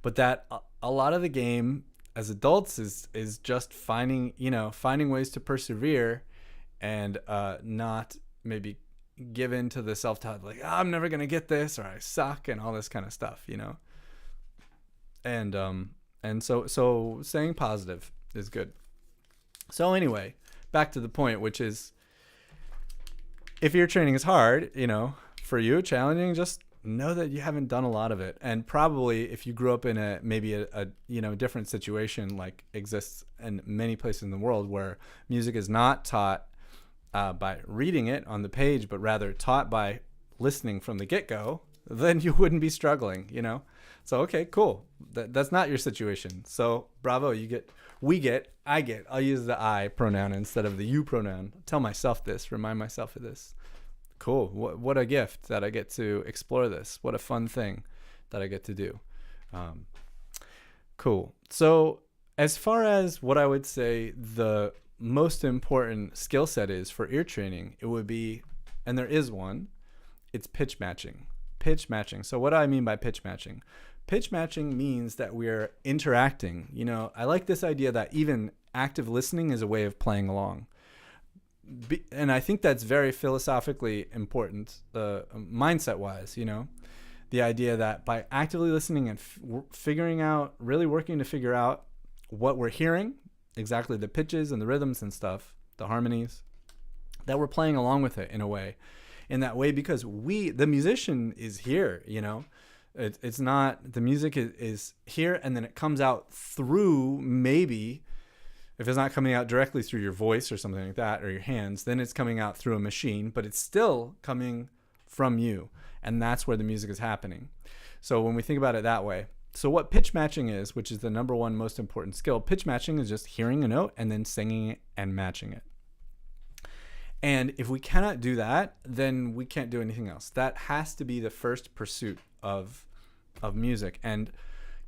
but that a lot of the game as adults is just finding ways to persevere and not maybe give in to the self-talk like, oh, I'm never gonna get this, or I suck, and all this kind of stuff, and so staying positive is good. So anyway, back to the point, which is, if your training is hard, for you, challenging, just know that you haven't done a lot of it. And probably if you grew up in a different situation, like exists in many places in the world where music is not taught by reading it on the page, but rather taught by listening from the get-go, then you wouldn't be struggling, So, okay, cool. That's not your situation. So bravo, I'll use the I pronoun instead of the you pronoun. Tell myself this, remind myself of this. Cool. What a gift that I get to explore this. What a fun thing that I get to do. Cool. So as far as what I would say the most important skill set is for ear training, it would be, and there is one, it's pitch matching. Pitch matching. So what do I mean by pitch matching? Pitch matching means that we're interacting. I like this idea that even active listening is a way of playing along. And I think that's very philosophically important, mindset-wise, The idea that by actively listening and figuring out, really working to figure out what we're hearing, exactly the pitches and the rhythms and stuff, the harmonies, that we're playing along with it in a way, because the musician is here, it's not, the music is here, and then it comes out through, maybe, if it's not coming out directly through your voice or something like that, or your hands, then it's coming out through a machine, but it's still coming from you. And that's where the music is happening. So when we think about it that way, so what pitch matching is, which is the number one most important skill, pitch matching is just hearing a note and then singing it and matching it. And if we cannot do that, then we can't do anything else. That has to be the first pursuit of music. And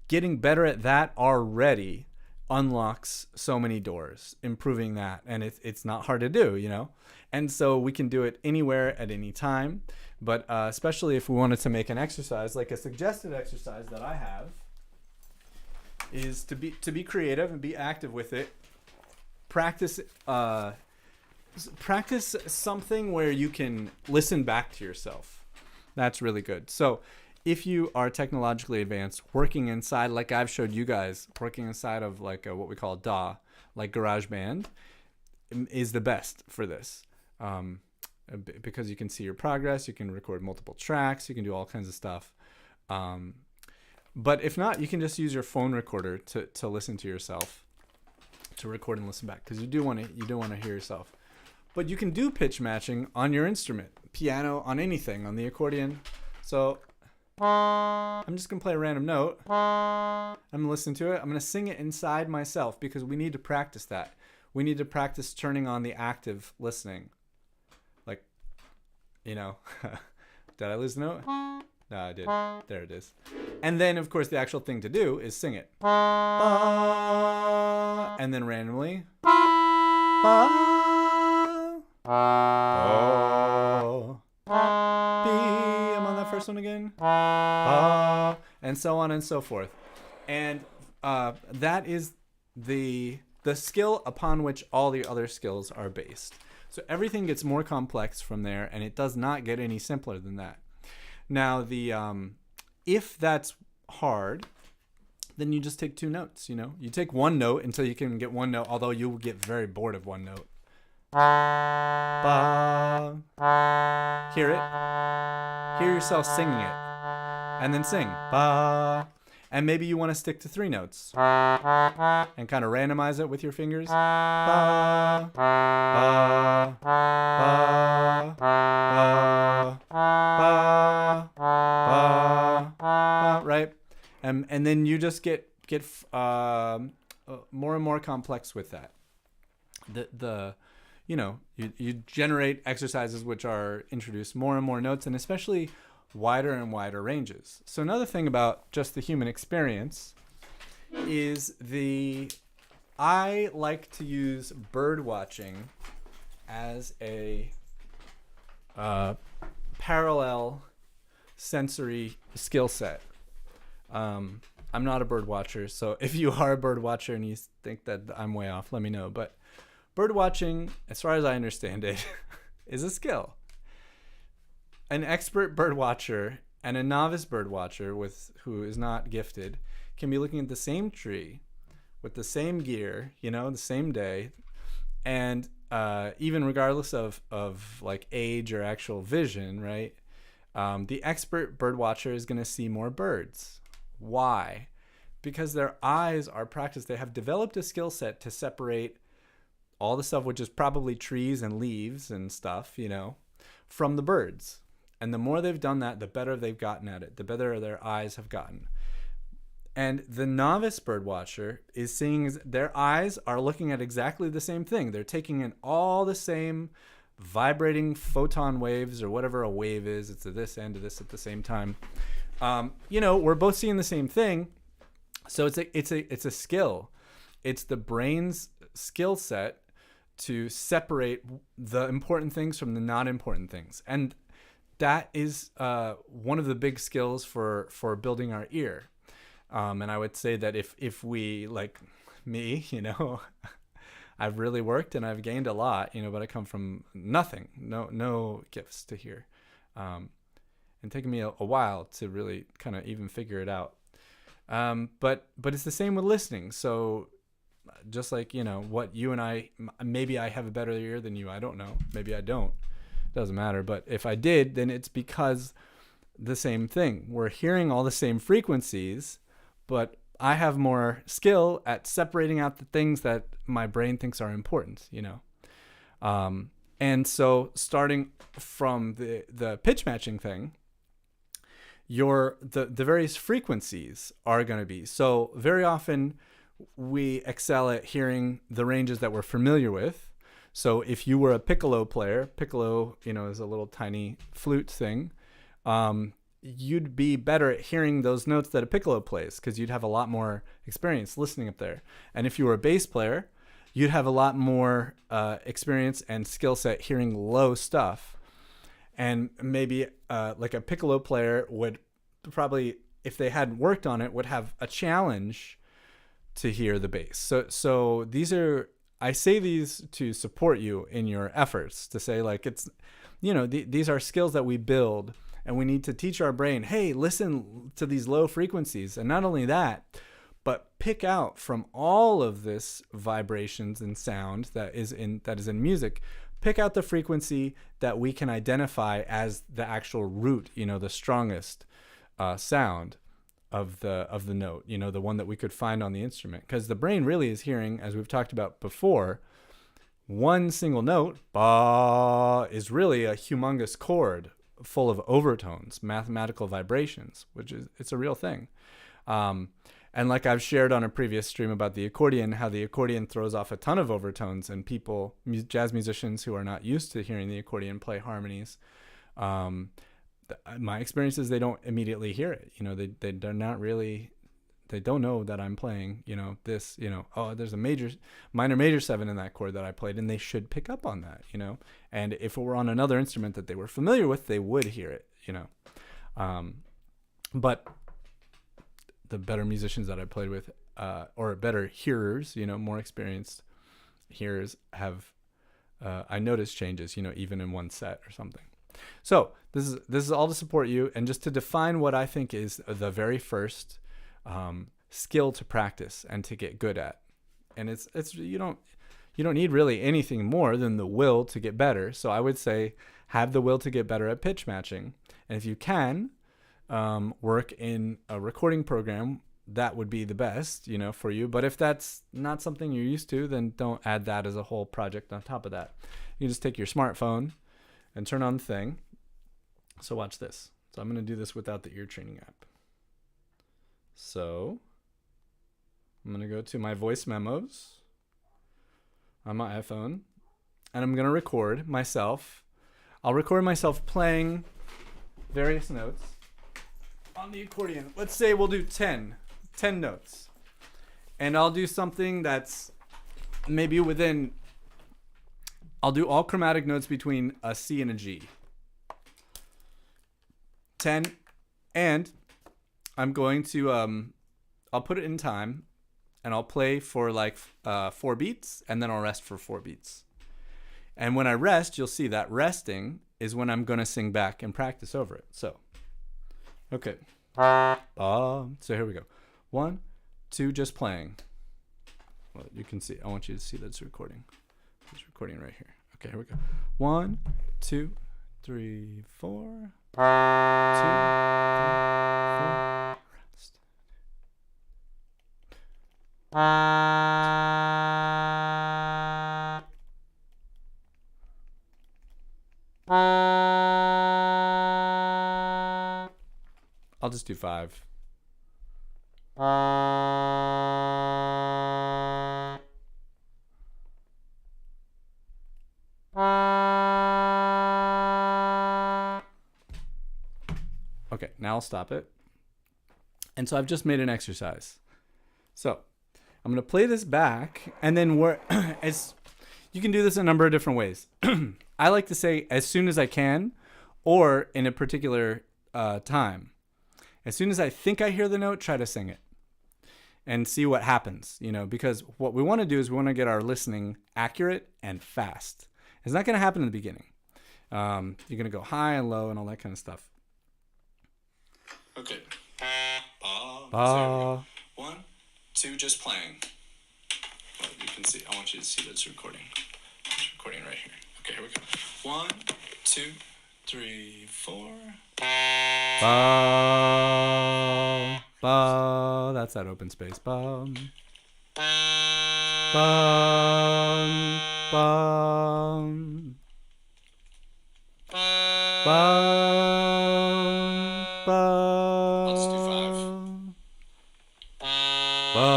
getting better at that already unlocks so many doors, improving that. And it's not hard to do, And so we can do it anywhere at any time. But especially if we wanted to make an exercise, like a suggested exercise that I have, is to be creative and be active with it. Practice something where you can listen back to yourself. That's really good. So if you are technologically advanced, working inside, like I've showed you guys, working inside of like what we call DAW, like GarageBand, is the best for this. Because you can see your progress, you can record multiple tracks, you can do all kinds of stuff. But if not, you can just use your phone recorder to listen to yourself, to record and listen back, because you do want to hear yourself. But you can do pitch matching on your instrument, piano, on anything, on the accordion. So I'm just gonna play a random note. I'm gonna listen to it. I'm gonna sing it inside myself, because we need to practice that. We need to practice turning on the active listening. Like, did I lose the note? No, I did. There it is. And then, of course, the actual thing to do is sing it. And then randomly. I'm on that first one again. And so on and so forth. And that is the skill upon which all the other skills are based. So everything gets more complex from there, and it does not get any simpler than that. Now, if that's hard, then you just take two notes, You take one note until you can get one note, although you will get very bored of one note. Ba. Hear it. Hear yourself singing it. And then sing. Ba. And maybe you want to stick to three notes and kind of randomize it with your fingers. Ba, ba, ba, ba, ba, ba, ba, right? And then you just get more and more complex with that. You generate exercises which introduce more and more notes, and especially wider and wider ranges. So another thing about just the human experience is I like to use bird watching as a parallel sensory skill set. I'm not a bird watcher, so if you are a bird watcher and you think that I'm way off, let me know. But bird watching, as far as I understand it, is a skill. An expert bird watcher and a novice bird watcher who is not gifted can be looking at the same tree with the same gear, the same day, and even regardless of like age or actual vision, right? The expert bird watcher is going to see more birds. Why? Because their eyes are practiced. They have developed a skill set to separate all the stuff, which is probably trees and leaves and stuff, from the birds. And the more they've done that, the better they've gotten at it, the better their eyes have gotten. And the novice bird watcher is seeing their eyes are looking at exactly the same thing. They're taking in all the same vibrating photon waves, or whatever a wave is. It's at this end of this at the same time. We're both seeing the same thing. So it's a skill. It's the brain's skill set to separate the important things from the not important things. And that is one of the big skills for building our ear. And I would say that if we, like me, I've really worked and I've gained a lot, but I come from nothing, no gifts to hear. and taken me a while to really kind of even figure it out. But it's the same with listening. So just like, what you and I, maybe I have a better ear than you. I don't know. Maybe I don't. Doesn't matter. But if I did, then it's because the same thing. We're hearing all the same frequencies, but I have more skill at separating out the things that my brain thinks are important, And so starting from the pitch matching thing, the various frequencies are going to be. So very often we excel at hearing the ranges that we're familiar with. So if you were a piccolo player, piccolo, is a little tiny flute thing. You'd be better at hearing those notes that a piccolo plays because you'd have a lot more experience listening up there. And if you were a bass player, you'd have a lot more experience and skill set hearing low stuff. And maybe like a piccolo player would probably, if they hadn't worked on it, would have a challenge to hear the bass. So I say these to support you in your efforts, to say like it's, these are skills that we build, and we need to teach our brain, hey, listen to these low frequencies. And not only that, but pick out from all of this vibrations and sound that is in music, pick out the frequency that we can identify as the actual root, the strongest sound of the note, the one that we could find on the instrument. Because the brain really is hearing, as we've talked about before, one single note, ba, is really a humongous chord full of overtones, mathematical vibrations, it's a real thing. And like I've shared on a previous stream about the accordion, how the accordion throws off a ton of overtones, and jazz musicians who are not used to hearing the accordion play harmonies, my experience is they don't immediately hear it. They're not really, they don't know that I'm playing, this, there's a minor major 7 in that chord that I played, and they should pick up on that, and if it were on another instrument that they were familiar with, they would hear it, but the better musicians that I played with, or better hearers, more experienced hearers have, I noticed changes, even in one set or something. So this is all to support you, and just to define what I think is the very first skill to practice and to get good at. And it's you don't need really anything more than the will to get better. So I would say have the will to get better at pitch matching, and if you can work in a recording program, that would be the best, for you. But if that's not something you're used to, then don't add that as a whole project on top of that. You just take your smartphone and turn on the thing. So watch this. So I'm going to do this without the ear training app. So I'm going to go to my voice memos on my iPhone, and I'm going to record myself. I'll record myself playing various notes on the accordion. Let's say we'll do 10 notes. And I'll do something that's maybe I'll do all chromatic notes between a C and a G. 10, and I'm going to, I'll put it in time, and I'll play for like 4 beats, and then I'll rest for 4 beats. And when I rest, you'll see that resting is when I'm going to sing back and practice over it. So, okay. So here we go. 1, 2, just playing. Well, you can see, I want you to see that it's recording. It's recording right here. Okay, here we go. 1, 2, 3, 4. 2, 3, 4. Rest. I'll just do 5. Okay, now I'll stop it. And so I've just made an exercise. So I'm going to play this back, and then you can do this a number of different ways. I like to say as soon as I can, or in a particular time. As soon as I think I hear the note, try to sing it and see what happens, because what we want to do is we want to get our listening accurate and fast. It's not going to happen in the beginning. You're going to go high and low and all that kind of stuff. Okay. Ba. Ba. So there we go. 1, 2, just playing. Well, you can see. I want you to see that it's recording. It's recording right here. Okay, here we go. 1, 2, 3, 4. Ba. Ba. That's that open space. Bum. Bum. Bum. Bum. Bum. I'll just do 5. Bum.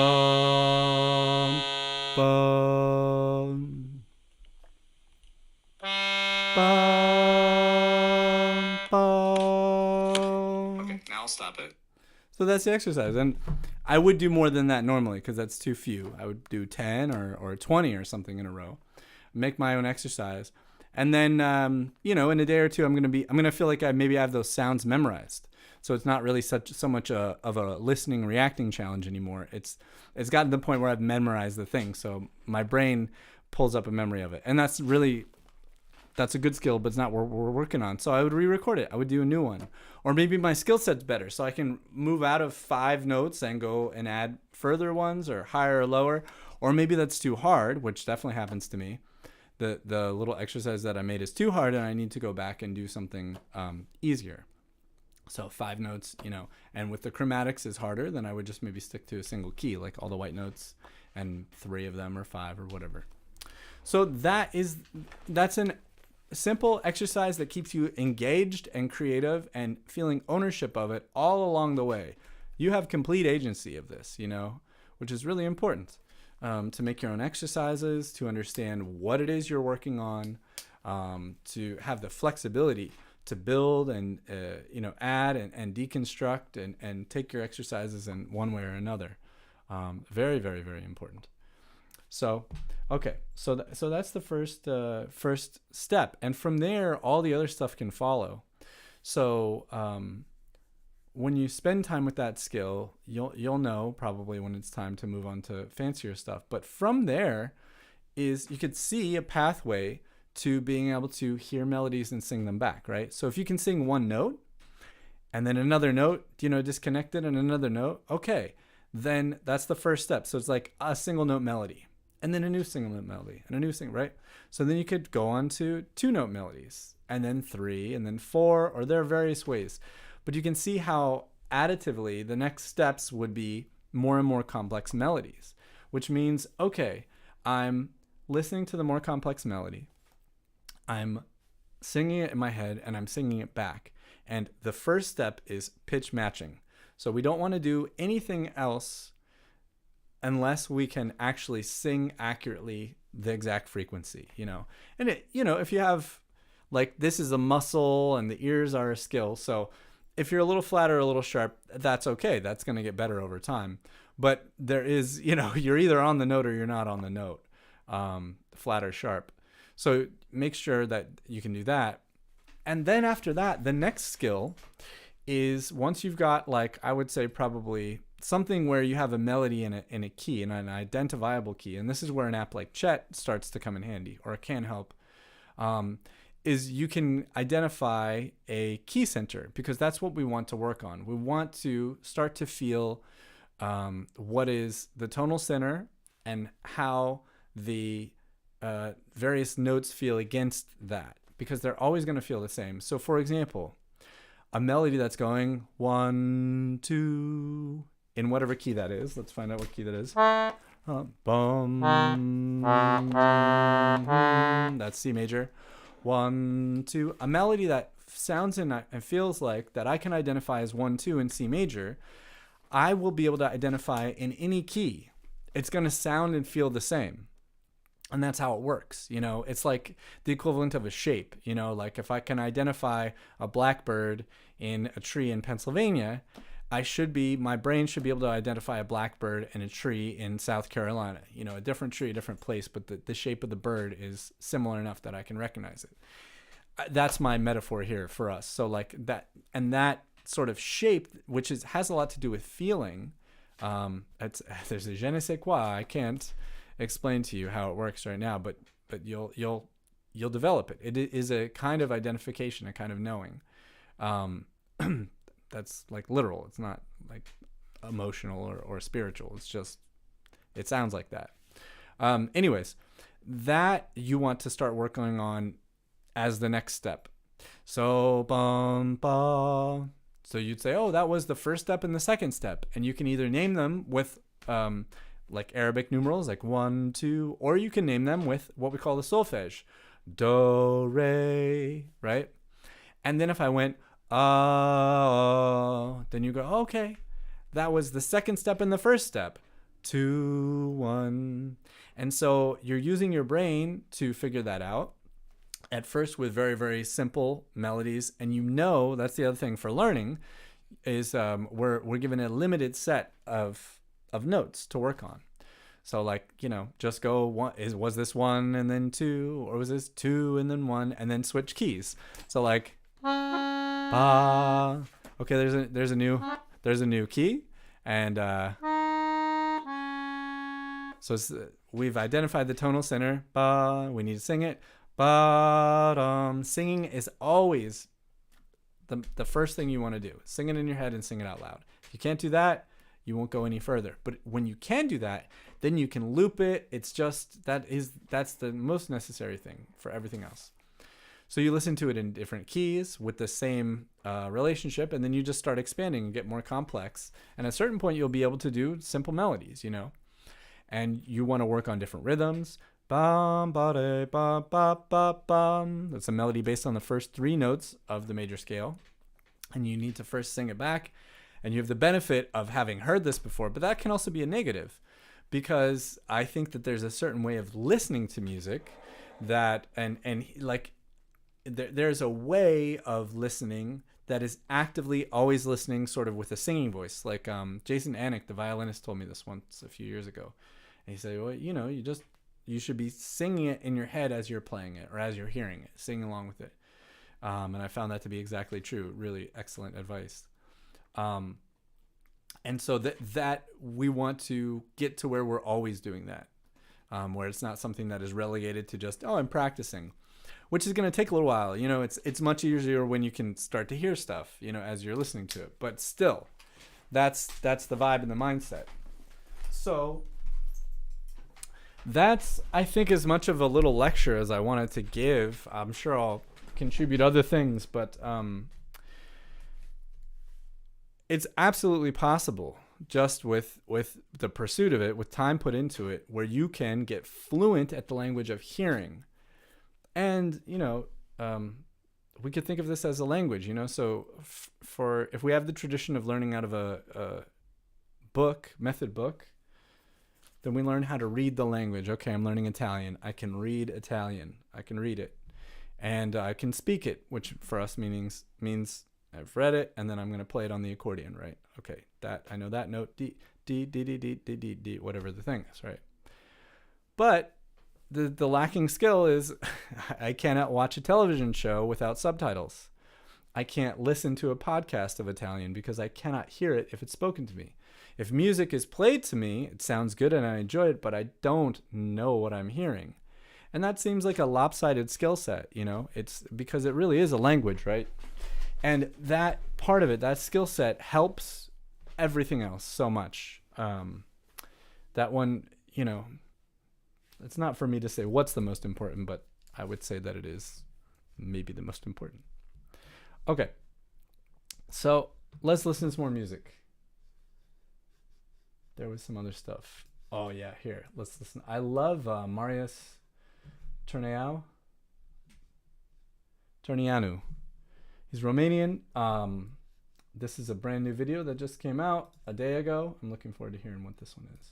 Bum. Bum. Bum. Okay, now I'll stop it. So that's the exercise. And I would do more than that normally because that's too few. I would do 10 or 20 or something in a row. Make my own exercise. And then, in a day or two, I'm going to feel like I have those sounds memorized. So it's not really so much of a listening, reacting challenge anymore. It's gotten to the point where I've memorized the thing. So my brain pulls up a memory of it. And that's a good skill, but it's not what we're working on. So I would re-record it. I would do a new one. Or maybe my skill set's better. So I can move out of 5 notes and go and add further ones or higher or lower. Or maybe that's too hard, which definitely happens to me. The little exercise that I made is too hard and I need to go back and do something easier. So 5 notes, and with the chromatics is harder, then I would just maybe stick to a single key, like all the white notes and 3 of them or 5 or whatever. So that's a simple exercise that keeps you engaged and creative and feeling ownership of it all along the way. You have complete agency of this, which is really important. To make your own exercises, to understand what it is you're working on, to have the flexibility to build and add and deconstruct and take your exercises in one way or another. Very, very, very important. So, okay, so that's the first step, and from there, all the other stuff can follow. So, when you spend time with that skill, you'll know probably when it's time to move on to fancier stuff. But from there, you could see a pathway to being able to hear melodies and sing them back, right? So if you can sing one note, and then another note, disconnected, and another note, okay, then that's the first step. So it's like a single note melody, and then a new single note melody, and a new single, right? So then you could go on to 2 note melodies, and then 3, and then 4, or there are various ways. But you can see how additively the next steps would be more and more complex melodies, which means, okay, I'm listening to the more complex melody, I'm singing it in my head, and I'm singing it back. And the first step is pitch matching. So we don't want to do anything else unless we can actually sing accurately the exact frequency, And if you have, like, this is a muscle and the ears are a skill. So if you're a little flat or a little sharp, that's okay. That's going to get better over time. But there is, you're either on the note or you're not on the note, flat or sharp. So make sure that you can do that. And then after that, the next skill is, once you've got, like, I would say probably something where you have a melody in a key, in an identifiable key. And this is where an app like Chet starts to come in handy, or it can help. Is you can identify a key center, because that's what we want to work on. We want to start to feel what is the tonal center and how the various notes feel against that, because they're always going to feel the same. So for example, a melody that's going 1, 2 in whatever key that is. Let's find out what key that is. Bum. That's C major. 1, 2. A melody that sounds and feels like that I can identify as 1, 2 in C major, I will be able to identify in any key. It's going to sound and feel the same. And that's how it works. It's like the equivalent of a shape. Like if I can identify a blackbird in a tree in Pennsylvania, my brain should be able to identify a blackbird in a tree in South Carolina. A different tree, a different place, but the shape of the bird is similar enough that I can recognize it. That's my metaphor here for us. So like that, and that sort of shape, which has a lot to do with feeling. There's a je ne sais quoi. I can't explain to you how it works right now, but you'll That's like literal. It's not like emotional or spiritual. It's just, it sounds like that. Anyways, that you want to start working on as the next step. So, bum, ba. So you'd say, oh, that was the first step and the second step. And you can either name them with like Arabic numerals, like 1, 2, or you can name them with what we call the solfege. Do, re, right? And then if I went, then you go, okay, that was the second step and the first step. 2, 1. And so you're using your brain to figure that out. At first with very, very simple melodies. And that's the other thing for learning is we're given a limited set of notes to work on. So like, just go was this 1 and then 2, or was this 2 and then 1, and then switch keys. So like, ba. Okay, there's a new key. And so we've identified the tonal center. Ba, we need to sing it. But singing is always the first thing you want to do. Sing it in your head and sing it out loud. If you can't do that, you won't go any further. But when you can do that, then you can loop it. It's just that's the most necessary thing for everything else. So you listen to it in different keys with the same relationship, and then you just start expanding and get more complex. And at a certain point, you'll be able to do simple melodies, and you want to work on different rhythms. Bum, ba, de, ba, ba, ba, bum. That's a melody based on the first 3 notes of the major scale. And you need to first sing it back. And you have the benefit of having heard this before, but that can also be a negative, because I think that there's a certain way of listening to music that, there's a way of listening that is actively always listening sort of with a singing voice. Like Jason Anik, the violinist, told me this once a few years ago. And he said, well, you should be singing it in your head as you're playing it or as you're hearing it, singing along with it. And I found that to be exactly true. Really excellent advice. And so that we want to get to where we're always doing that, where it's not something that is relegated to just, I'm practicing, which is going to take a little while. It's much easier when you can start to hear stuff, as you're listening to it. But still, that's the vibe and the mindset. So that's, I think, as much of a little lecture as I wanted to give. I'm sure I'll contribute other things, but it's absolutely possible, just with the pursuit of it, with time put into it, where you can get fluent at the language of hearing. And, we could think of this as a language, so if we have the tradition of learning out of a method book, then we learn how to read the language. Okay, I'm learning Italian. I can read Italian. I can read it. And I can speak it, which for us means I've read it, and then I'm going to play it on the accordion, right? Okay, I know that note, D, D, D, D, D, D, D, D, whatever the thing is, right? But the lacking skill is I cannot watch a television show without subtitles. I can't listen to a podcast of Italian because I cannot hear it if it's spoken to me. If music is played to me, it sounds good and I enjoy it, but I don't know what I'm hearing. And that seems like a lopsided skill set, it's because it really is a language, right? And that part of it, that skill set, helps everything else so much. That one, it's not for me to say what's the most important, but I would say that it is maybe the most important. Okay, so let's listen to some more music. There was some other stuff. Oh yeah, here, let's listen. I love Marius Turneanu. He's Romanian. This is a brand new video that just came out a day ago. I'm looking forward to hearing what this one is.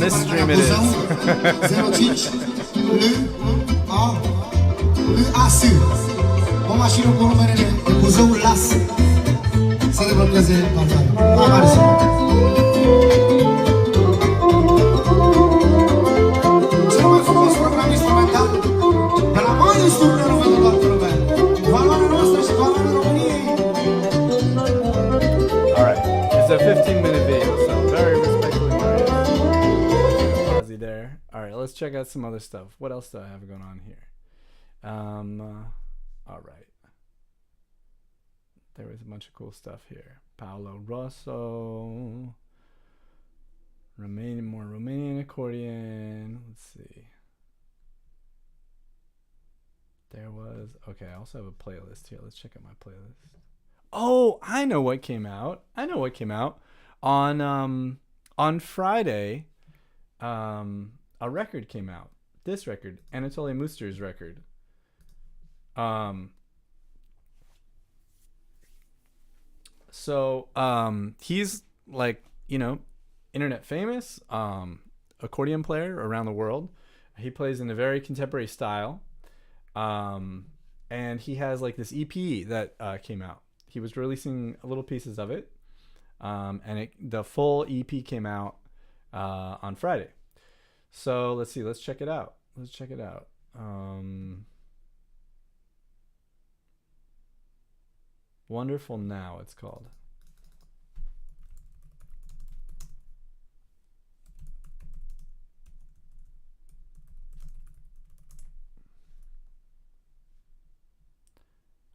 this stream it is. 05 Le AS. O mașină cu numerele Buzău Las. Să debloceze partea. Mersi. Cel mai frumos program instrumental de la mare sturnă pentru toată lumea. Valoarea noastră și valoarea României. Alright, it's a 15-minute video, so very respectfully Ozzy there. Alright, let's check out some other stuff. What else do I have going on here? Alright. There was a bunch of cool stuff here. Paolo Rosso. More Romanian accordion. Let's see. There was... Okay, I also have a playlist here. Let's check out my playlist. Oh, I know what came out. On Friday, a record came out. This record, Anatoly Muster's record. So he's like, you know, internet famous, accordion player around the world. He plays in a very contemporary style. And he has like this EP that came out. He was releasing little pieces of it. And the full EP came out on Friday. So let's see, let's check it out. Wonderful Now, it's called.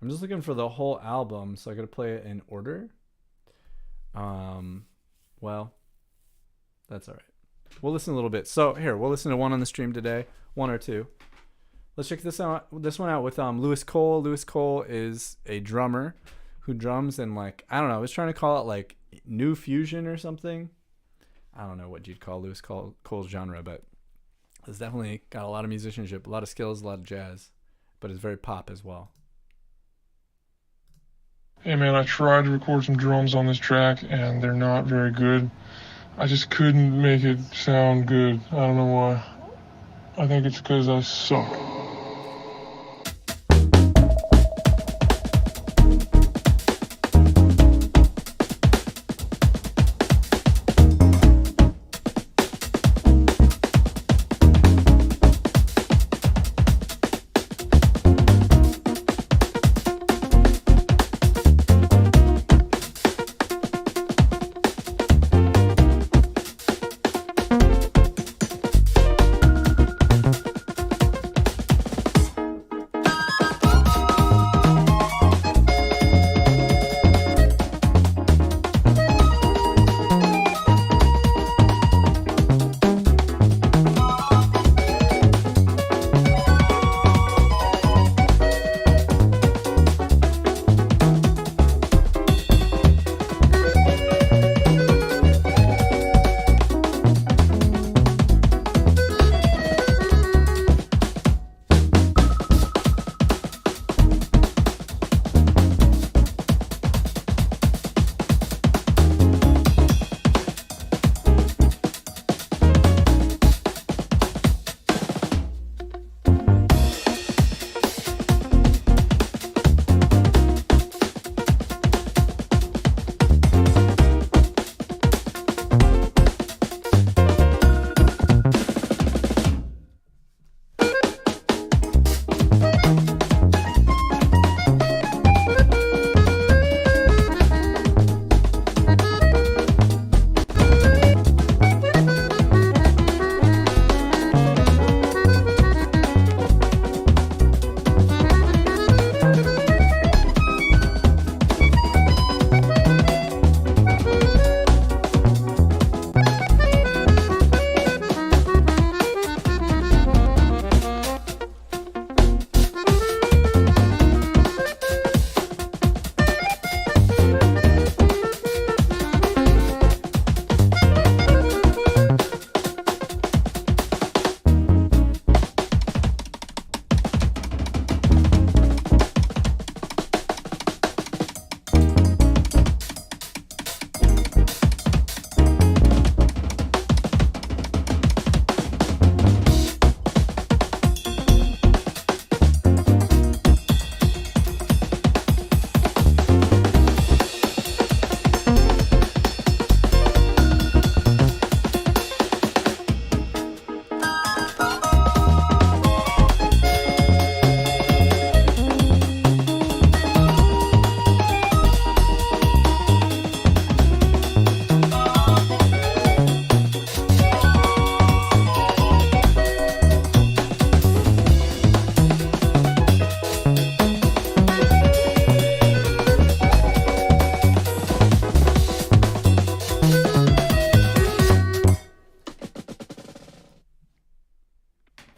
I'm just looking for the whole album, so I gotta play it in order. Well, that's all right. We'll listen a little bit. So here, we'll listen to one on the stream today, one or two. Let's check this one out with Louis Cole. Louis Cole is a drummer who drums in, like, I don't know, I was trying to call it like new fusion or something. I don't know what you'd call Louis Cole's genre, but it's definitely got a lot of musicianship, a lot of skills, a lot of jazz, but it's very pop as well. Hey man, I tried to record some drums on this track and they're not very good. I just couldn't make it sound good. I don't know why. I think it's because I suck.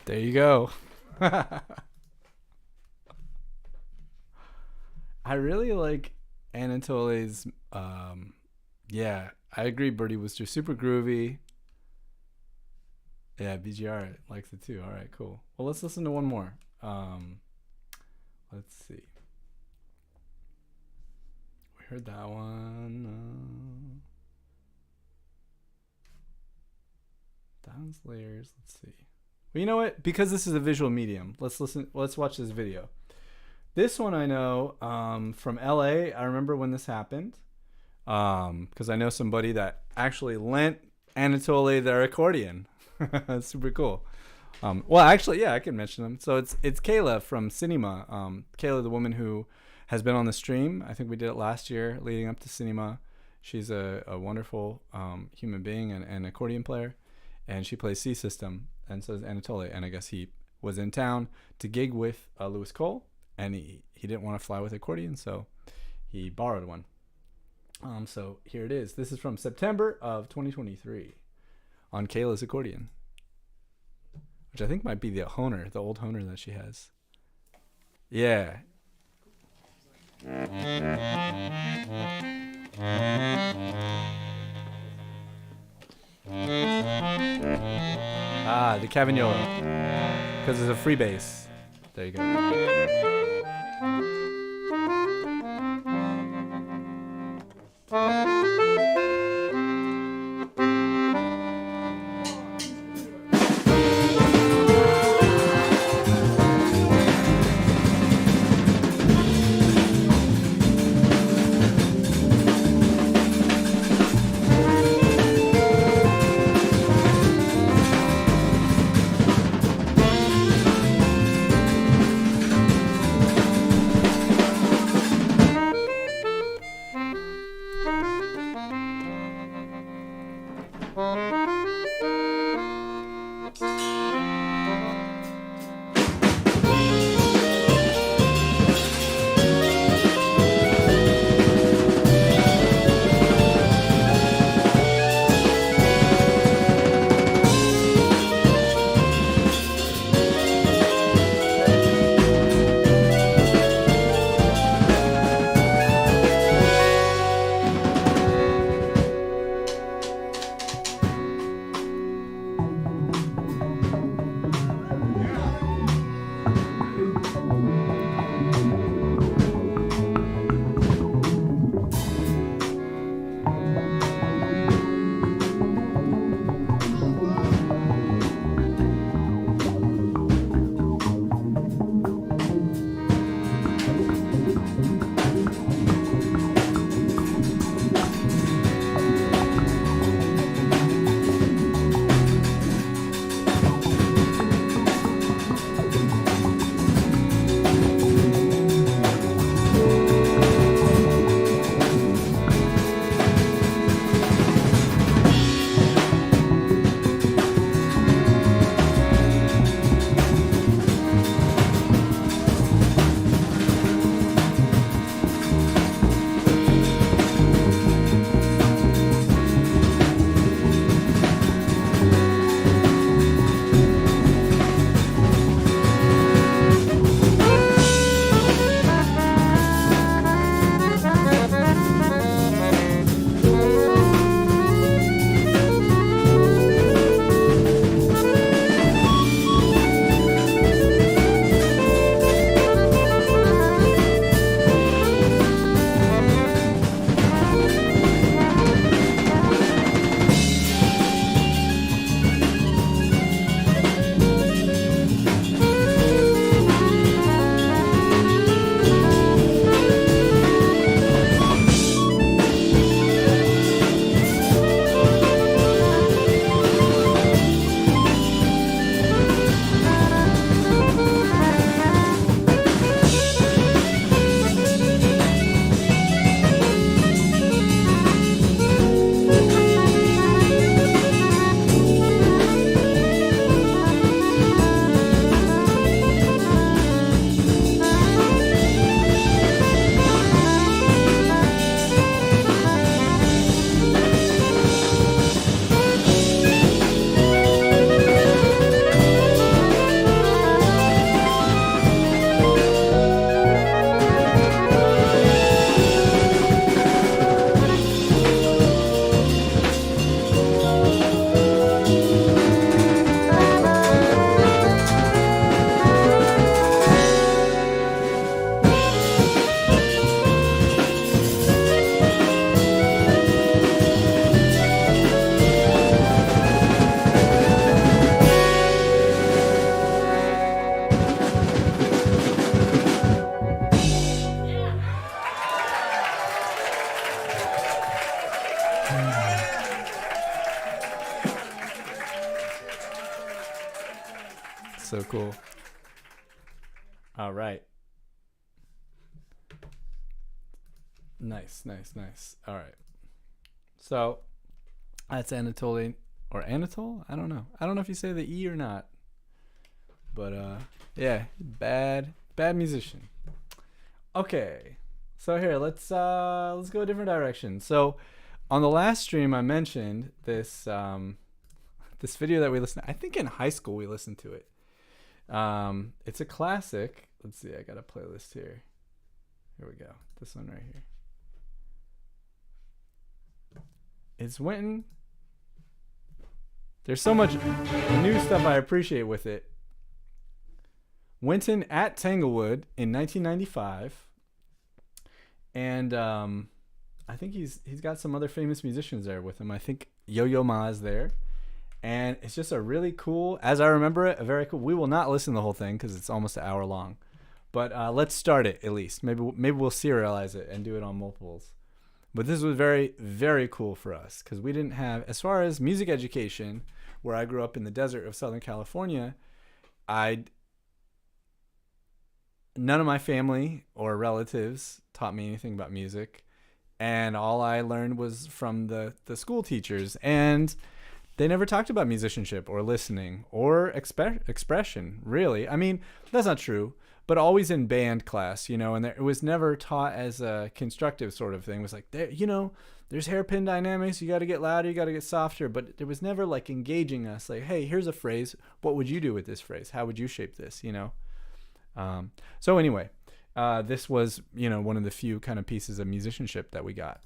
There you go. I really like Anatoly's. Yeah, I agree. Birdie was just super groovy. Yeah, BGR likes it too. All right, cool. Well, let's listen to one more. Let's see. We heard that one. Downs layers. Let's see. Well, you know what? Because this is a visual medium, let's listen. Let's watch this video. This one I know from LA. I remember when this happened because I know somebody that actually lent Anatoly their accordion. That's super cool. Well, actually, yeah, I can mention them. So it's Kayla from Cinema. Kayla, the woman who has been on the stream. I think we did it last year leading up to Cinema. She's a wonderful human being and an accordion player. And she plays C System. And so does Anatoly. And I guess he was in town to gig with Lewis Cole. And he didn't want to fly with accordion, so he borrowed one. So here it is. This is from September of 2023 on Kayla's accordion, which I think might be the Honer, the old Honer that she has. Yeah. Ah, the Cavagnolo, because it's a free bass. There you go. so cool. All right. Nice. All right. So that's Anatolian or Anatole? I don't know. I don't know if you say the E or not. But yeah, bad musician. Okay. So here, let's go a different direction. So on the last stream I mentioned this this video that we listened to. I think in high school we listened to it. It's a classic. Let's see, I got a playlist here. Here we go. This one right here. It's Winton. There's so much new stuff I appreciate with it. Winton at Tanglewood in 1995. And I think he's got some other famous musicians there with him. I think Yo-Yo Ma is there. And it's just a really cool, as I remember it, a very cool. We will not listen to the whole thing because it's almost an hour long. But let's start it at least. Maybe we'll serialize it and do it on multiples. But this was very, very cool for us because we didn't have, as far as music education, where I grew up in the desert of Southern California, none of my family or relatives taught me anything about music. And all I learned was from the school teachers. And they never talked about musicianship or listening or expression, really. I mean, that's not true, but always in band class, and it was never taught as a constructive sort of thing. It was like, there's hairpin dynamics. You got to get louder. You got to get softer. But there was never like engaging us like, hey, here's a phrase. What would you do with this phrase? How would you shape this? So anyway, this was, one of the few kind of pieces of musicianship that we got.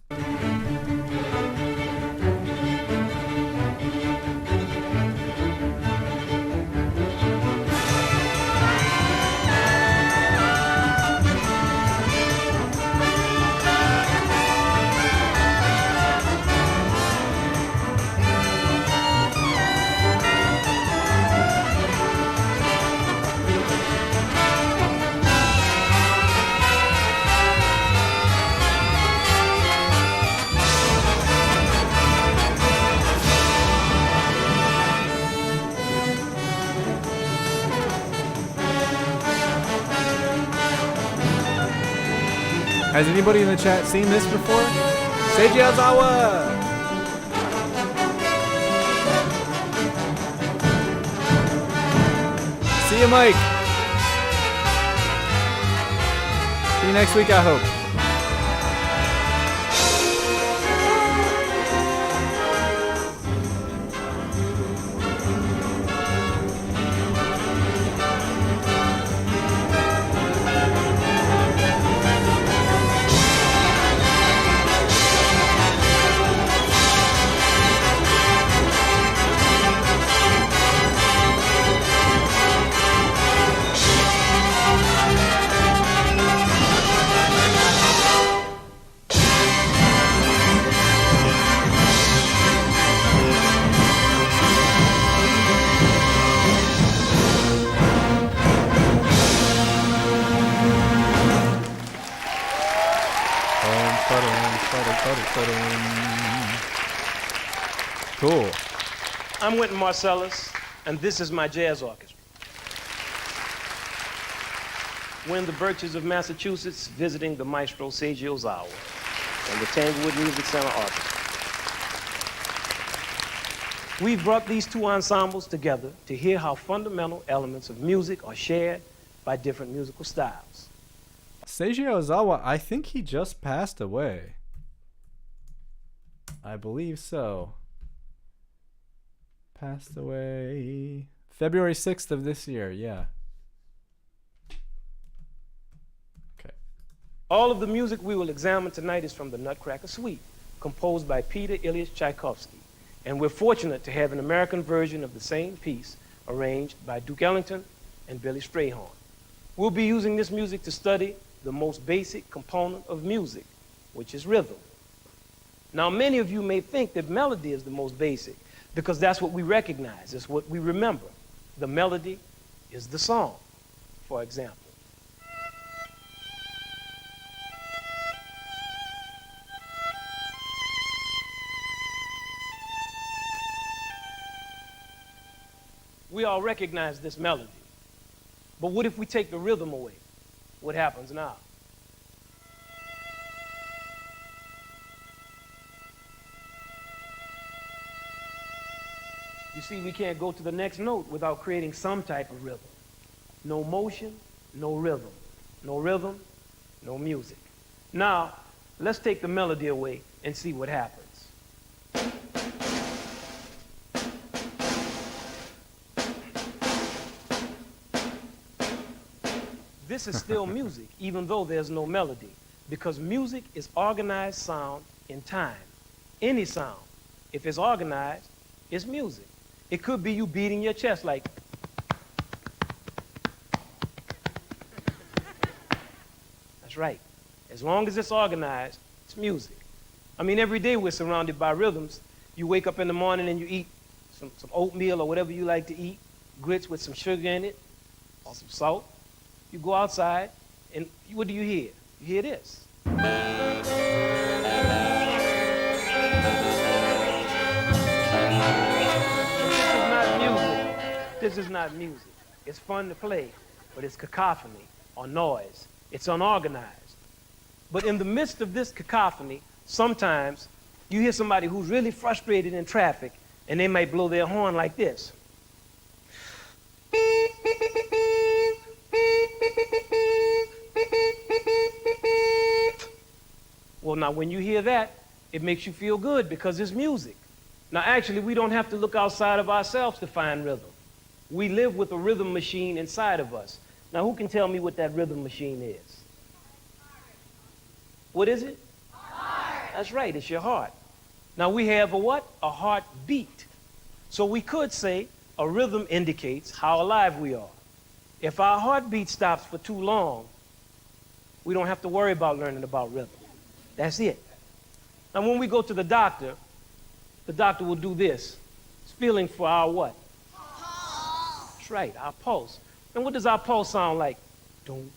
Has anybody in the chat seen this before? Seiji Ozawa! See you, Mike. See you next week, I hope. Cool. I'm Wynton Marsalis, and this is my jazz orchestra. We're in the Birches of Massachusetts visiting the maestro Seiji Ozawa and the Tanglewood Music Center Orchestra. We've brought these two ensembles together to hear how fundamental elements of music are shared by different musical styles. Seiji Ozawa, I think he just passed away. I believe so. Passed away February 6th of this year, yeah. Okay. All of the music we will examine tonight is from the Nutcracker Suite, composed by Peter Ilyich Tchaikovsky. And we're fortunate to have an American version of the same piece arranged by Duke Ellington and Billy Strayhorn. We'll be using this music to study the most basic component of music, which is rhythm. Now, many of you may think that melody is the most basic because that's what we recognize, it's what we remember. The melody is the song, for example. We all recognize this melody. But what if we take the rhythm away? What happens now? You see, we can't go to the next note without creating some type of rhythm. No motion, no rhythm. No rhythm, no music. Now, let's take the melody away and see what happens. This is still music, even though there's no melody, because music is organized sound in time. Any sound, if it's organized, it's music. It could be you beating your chest like. That's right. As long as it's organized, it's music. I mean, every day we're surrounded by rhythms. You wake up in the morning and you eat some oatmeal or whatever you like to eat, grits with some sugar in it, or some salt. You go outside, and what do you hear? You hear this. This is not music. It's fun to play, but it's cacophony or noise. It's unorganized. But in the midst of this cacophony, sometimes you hear somebody who's really frustrated in traffic, and they might blow their horn like this. Well, now when you hear that, it makes you feel good because it's music. Now actually, we don't have to look outside of ourselves to find rhythm. We live with a rhythm machine inside of us. Now who can tell me what that rhythm machine is? What is it? Heart. That's right, it's your heart. Now we have a what? A heartbeat. So we could say a rhythm indicates how alive we are. If our heartbeat stops for too long, we don't have to worry about learning about rhythm. That's it. Now when we go to the doctor will do this. It's feeling for our what? That's right, our pulse. And what does our pulse sound like? Don't,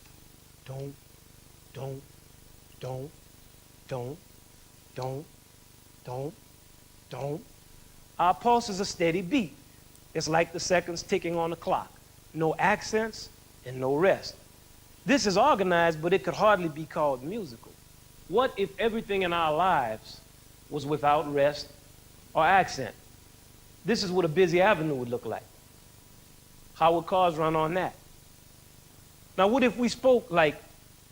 don't, don't, don't, don't, don't, don't, don't. Our pulse is a steady beat. It's like the seconds ticking on the clock. No accents and no rest. This is organized, but it could hardly be called musical. What if everything in our lives was without rest or accent? This is what a busy avenue would look like. How would cars run on that? Now, what if we spoke like,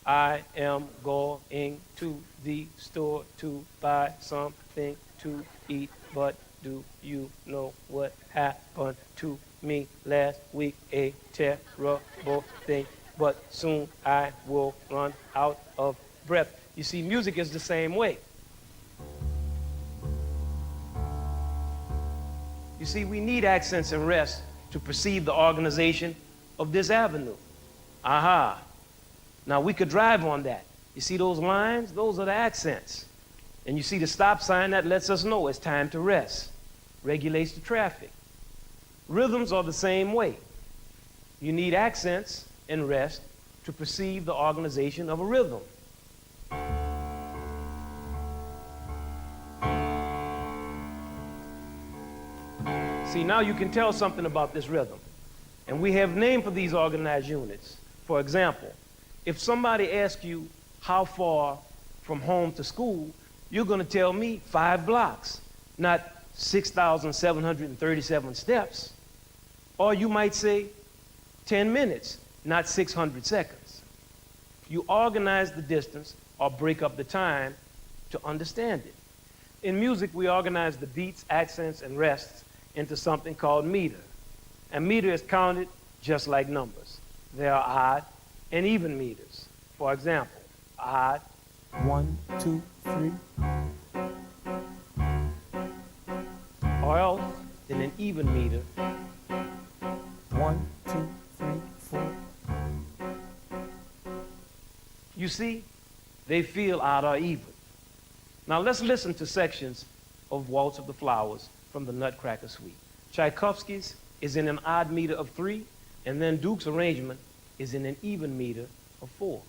I am going to the store to buy something to eat, but do you know what happened to me last week? A terrible thing, but soon I will run out of breath. You see, music is the same way. You see, we need accents and rest to perceive the organization of this avenue. Aha. Now we could drive on that. You see those lines? Those are the accents. And you see the stop sign that lets us know it's time to rest. Regulates the traffic. Rhythms are the same way. You need accents and rest to perceive the organization of a rhythm. See, now you can tell something about this rhythm. And we have names for these organized units. For example, if somebody asks you how far from home to school, you're going to tell me 5 blocks, not 6,737 steps. Or you might say 10 minutes, not 600 seconds. You organize the distance or break up the time to understand it. In music, we organize the beats, accents, and rests into something called meter. And meter is counted just like numbers. There are odd and even meters. For example, odd, 1, 2, 3. Or else, in an even meter, 1, 2, 3, 4. You see, they feel odd or even. Now let's listen to sections of Waltz of the Flowers from the Nutcracker Suite. Tchaikovsky's is in an odd meter of 3, and then Duke's arrangement is in an even meter of 4.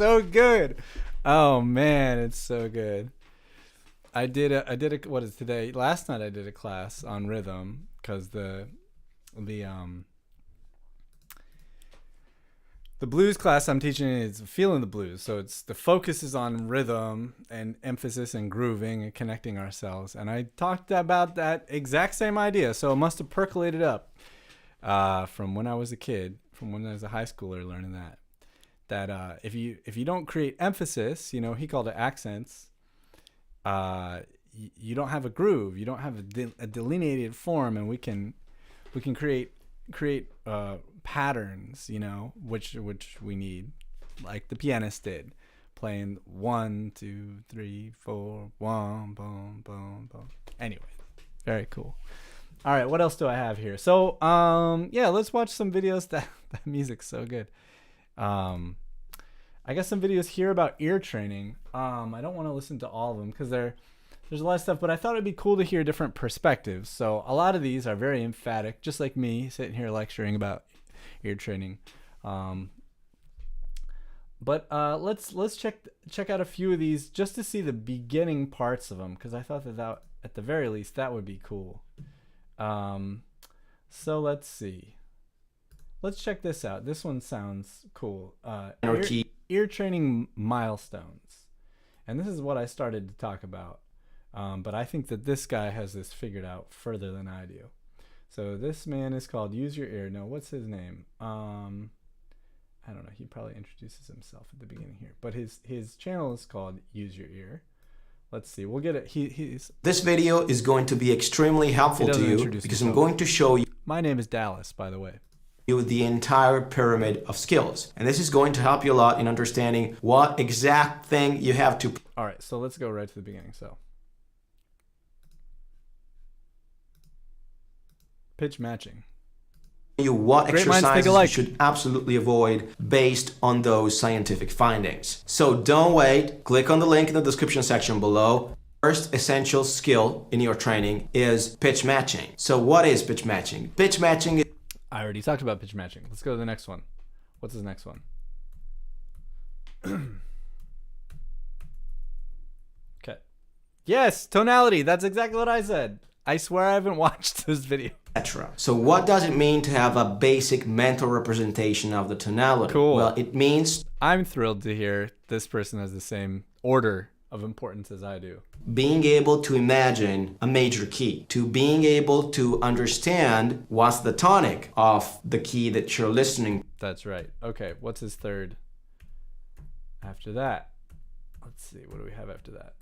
so good. Oh man, it's so good. I did a what is today? Last night I did a class on rhythm because the blues class I'm teaching is feeling the blues. So it's the focus is on rhythm and emphasis and grooving and connecting ourselves. And I talked about that exact same idea. So it must have percolated up from when I was a kid, from when I was a high schooler learning that. That if you don't create emphasis, he called it accents, you don't have a groove, you don't have a delineated form, and we can create patterns, which we need, like the pianist did, playing 1, 2, 3, 4, 1, boom, boom, boom. Anyway, very cool. All right, what else do I have here? So yeah, let's watch some videos. That music's so good. I got some videos here about ear training. I don't want to listen to all of them because there's a lot of stuff, but I thought it'd be cool to hear different perspectives. So a lot of these are very emphatic, just like me sitting here lecturing about ear training. But let's check out a few of these just to see the beginning parts of them, because I thought that at the very least that would be cool. So let's see. Let's check this out. This one sounds cool. Ear training milestones. And this is what I started to talk about. But I think that this guy has this figured out further than I do. So this man is called Use Your Ear. No, what's his name? I don't know. He probably introduces himself at the beginning here. But his channel is called Use Your Ear. Let's see. We'll get it. This video is going to be extremely helpful to you because I'm going to show you. My name is Dallas, by the way. The entire pyramid of skills, and this is going to help you a lot in understanding what exact thing you have to. All right, so let's go right to the beginning. So pitch matching. What exercises you should absolutely avoid based on those scientific findings. So don't wait, click on the link in the description section below. First essential skill in your training is pitch matching. So what is pitch matching? Pitch matching is I already talked about pitch matching. Let's go to the next one. What's the next one? Okay. Yes, tonality. That's exactly what I said. I swear I haven't watched this video. Etc. So what does it mean to have a basic mental representation of the tonality? Cool. Well, it means I'm thrilled to hear this person has the same order of importance as I do. Being able to imagine a major key, to being able to understand what's the tonic of the key that you're listening. That's right. Okay, what's his third? After that, let's see, what do we have after that?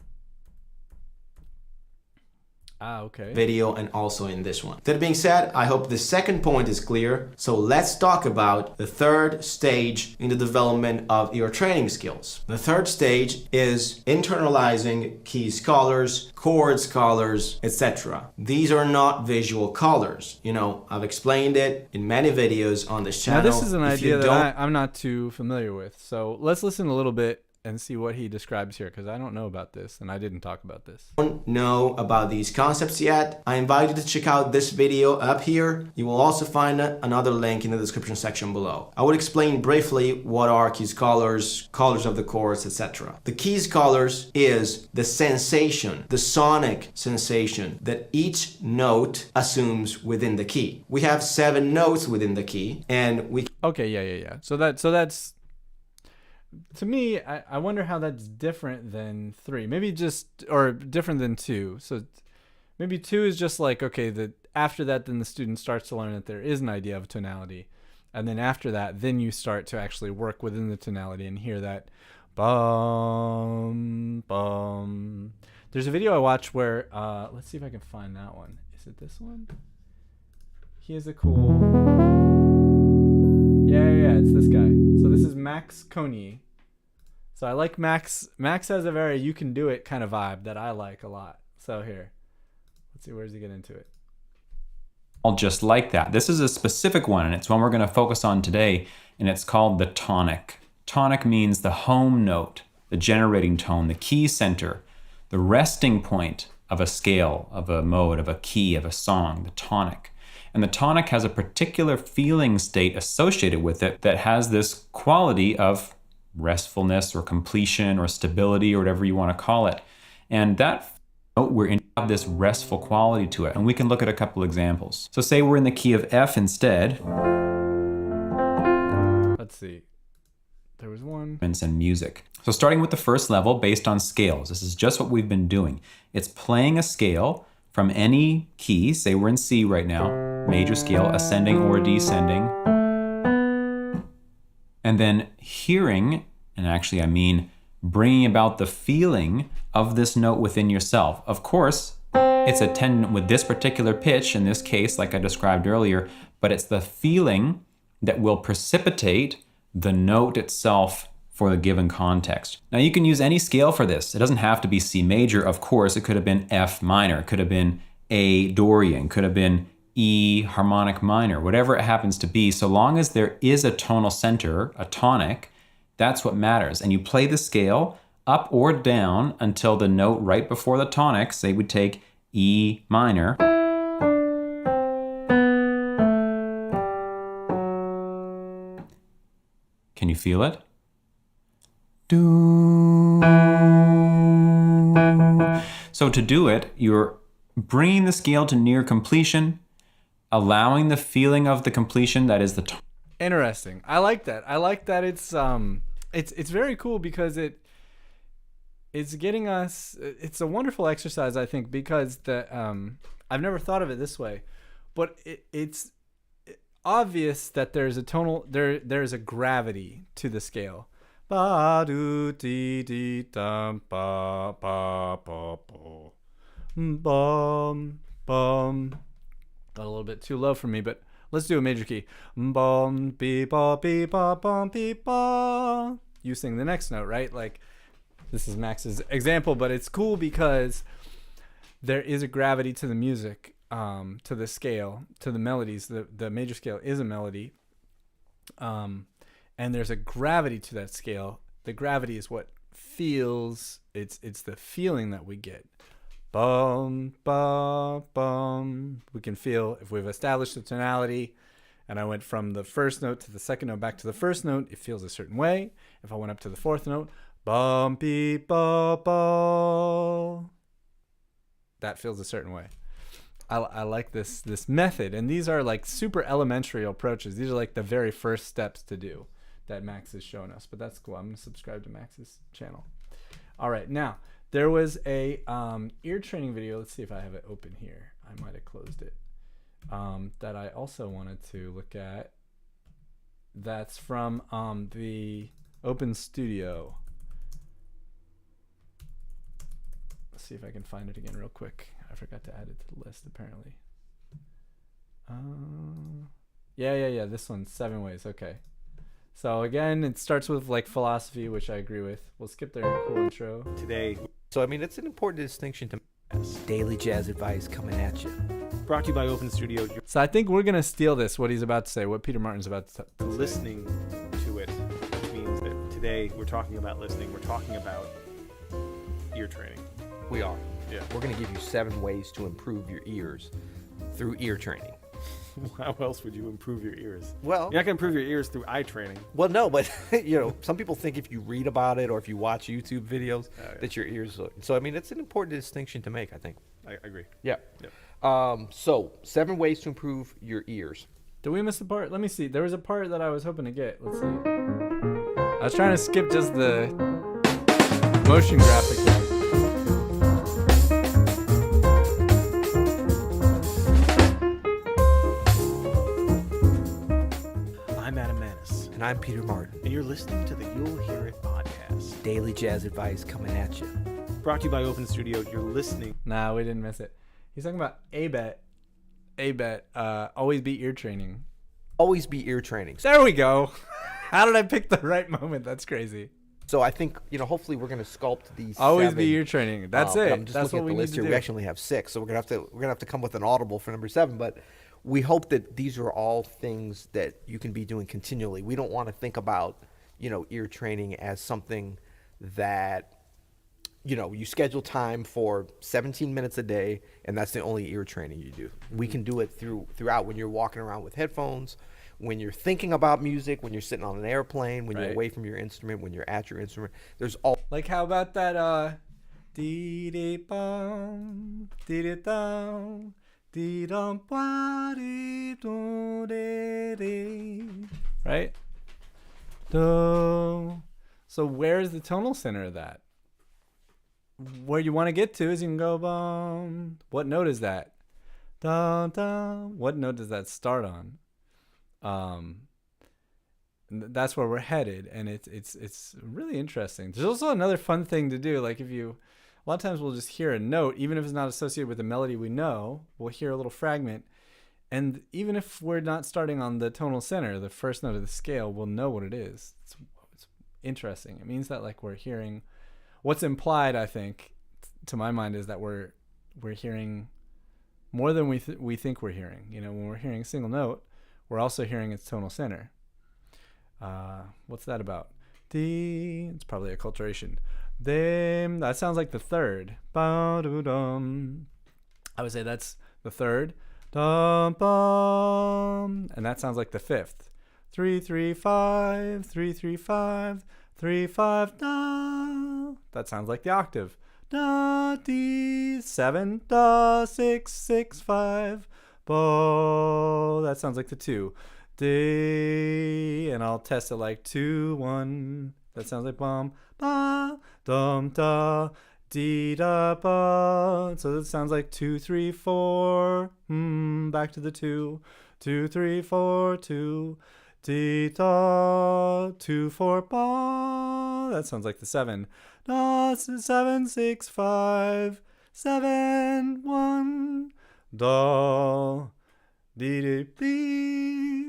Okay. Video and also in this one. That being said, I hope the second point is clear. So let's talk about the third stage in the development of your training skills. The third stage is internalizing keys colors, chords colors, etc. These are not visual colors. I've explained it in many videos on this channel. Now this is an idea that I'm not too familiar with. So let's listen a little bit and see what he describes here, because I don't know about this and I didn't talk about this. Don't know about these concepts yet? I invite you to check out this video up here. You will also find another link in the description section below. I will explain briefly what are keys colors, colors of the chords, etc. The keys colors is the sensation, the sonic sensation that each note assumes within the key. We have 7 notes within the key, and we. Okay, yeah. So that's. To me, I wonder how that's different than 3. Maybe or different than 2. So maybe 2 is just like, okay, after that, then the student starts to learn that there is an idea of tonality. And then after that, then you start to actually work within the tonality and hear that bum, bum. There's a video I watched where, let's see if I can find that one. Is it this one? He has a cool... Yeah, it's this guy. So this is Max Coney. So I like Max. Max has a very you can do it kind of vibe that I like a lot. So here, let's see, where does he get into it? All just like that. This is a specific one, and it's one we're going to focus on today, and it's called the tonic. Tonic means the home note, the generating tone, the key center, the resting point of a scale, of a mode, of a key, of a song, the tonic. And the tonic has a particular feeling state associated with it that has this quality of restfulness or completion or stability or whatever you want to call it. And that note, we're in this restful quality to it. And we can look at a couple examples. So say we're in the key of F instead. Let's see. There was one. And music. So starting with the first level based on scales. This is just what we've been doing. It's playing a scale from any key. Say we're in C right now. Major scale, ascending or descending. And then hearing, and actually I mean bringing about the feeling of this note within yourself. Of course, it's attendant with this particular pitch, in this case, like I described earlier, but it's the feeling that will precipitate the note itself for the given context. Now you can use any scale for this. It doesn't have to be C major, of course. It could have been F minor, it could have been A Dorian, could have been E harmonic minor, whatever it happens to be. So long as there is a tonal center, a tonic, that's what matters. And you play the scale up or down until the note right before the tonic, say we take E minor. Can you feel it? Do. So to do it, you're bringing the scale to near completion, allowing the feeling of the completion, that is the tone. Interesting. I like that. I like that it's very cool because it's getting us, it's a wonderful exercise, I think, because I've never thought of it this way, but it's obvious that there's a tonal, there's a gravity to the scale. Ba do dee dee dum ba ba ba ba bum bum. Got a little bit too low for me, but let's do a major key. Bum be ba bum be ba. You sing the next note, right? Like this is Max's example, but it's cool because there is a gravity to the music, to the scale, to the melodies. The major scale is a melody. And there's a gravity to that scale. The gravity is what feels, it's the feeling that we get. Bum, ba, bum. We can feel, if we've established the tonality, and I went from the first note to the second note back to the first note, it feels a certain way. If I went up to the fourth note, bum, be, ba, ba, that feels a certain way. I like this method, and these are like super elementary approaches. These are like the very first steps to do that Max has shown us, but that's cool. I'm gonna subscribe to Max's channel. All right, now there was a ear training video. Let's see if I have it open here. I might have closed it. That I also wanted to look at. That's from the Open Studio. Let's see if I can find it again real quick. I forgot to add it to the list apparently. Yeah. This one's 7 ways. Okay. So again, it starts with like philosophy, which I agree with. We'll skip their cool intro. Today. So I mean, it's an important distinction to make. Daily jazz advice coming at you. Brought to you by Open Studio. So I think we're gonna steal this. What he's about to say. What Peter Martin's about to say. Listening to it, which means that today we're talking about listening. We're talking about ear training. We are. Yeah. We're going to give you 7 ways to improve your ears through ear training. How else would you improve your ears? Well, you're not going to improve your ears through eye training. Well, no, but some people think if you read about it or if you watch YouTube videos that your ears look. So I mean, it's an important distinction to make, I think. I agree. Yeah. So 7 ways to improve your ears. Did we miss a part? Let me see. There was a part that I was hoping to get. Let's see. I was trying to skip just the motion graphic. And I'm Peter Martin. And you're listening to the You'll Hear It podcast. Daily jazz advice coming at you. Brought to you by Open Studio. You're listening. Nah, we didn't miss it. He's talking about ABET. Always be ear training. Always be ear training. There we go. How did I pick the right moment? That's crazy. So I think, hopefully we're going to sculpt these. Always 7. be ear training. That's it. I'm just That's looking what at the list here. We actually only have 6, so we're gonna have to come with an audible for number 7. But we hope that these are all things that you can be doing continually. We don't want to think about, ear training as something that, you schedule time for 17 minutes a day, and that's the only ear training you do. We can do it throughout when you're walking around with headphones, when you're thinking about music, when you're sitting on an airplane, when you're Right. away from your instrument, when you're at your instrument. There's all Like, how about that dee dee bum dee dee dum dee dum ba dee do dee dee, right? Do. So where's the tonal center of that? Where you want to get to is you can go bum. What note is that? Dum dum. What note does that start on? That's where we're headed, and it's really interesting. There's also another fun thing to do. Like, if you, a lot of times we'll just hear a note, even if it's not associated with the melody we know, we'll hear a little fragment, and even if we're not starting on the tonal center, the first note of the scale, we'll know what it is. It's interesting. It means that, like, we're hearing what's implied, I think, to my mind, is that we're hearing more than we think we're hearing. You know, when we're hearing a single note, we're also hearing its tonal center. What's that about? D. It's probably acculturation. Them. That sounds like the third. Ba-do-dum. I would say that's the third. Dum bum. And that sounds like the fifth. 3 3 5 3 3 5 3 5 da. That sounds like the octave. Da D 7 da 6 6 5 bo. That sounds like the 2. D, and I'll test it like 2 1. That sounds like bum ba dum da dee da ba. So that sounds like 2 3 4. Back to the 2 2 3 4 2 dee da 2 4 ba. That sounds like the 7. Da 7 6 5 7 1 da.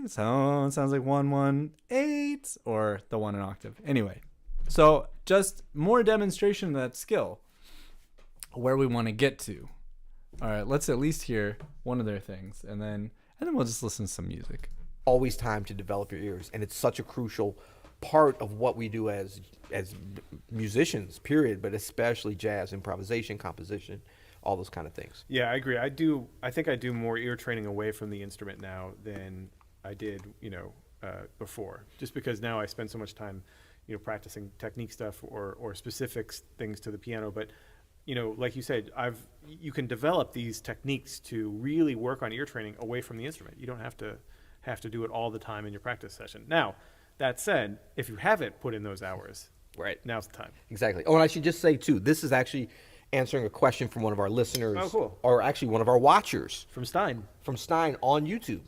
Sounds like 1 1 8, or the 1 in octave. Anyway, so just more demonstration of that skill, where we want to get to. All right, let's at least hear one of their things, and then we'll just listen to some music. always time to develop your ears, and it's such a crucial part of what we do as musicians, period, but especially jazz, improvisation, composition, all those kind of things. Yeah, I agree. I think I do more ear training away from the instrument now than I did, before. Just because now I spend so much time, practicing technique stuff or specific things to the piano. But, like you said, you can develop these techniques to really work on ear training away from the instrument. You don't have to do it all the time in your practice session. Now, that said, if you haven't put in those hours, right, now's the time. Exactly. Oh, and I should just say too, this is actually answering a question from one of our listeners. Oh, cool. Or actually one of our watchers. From Stein on YouTube,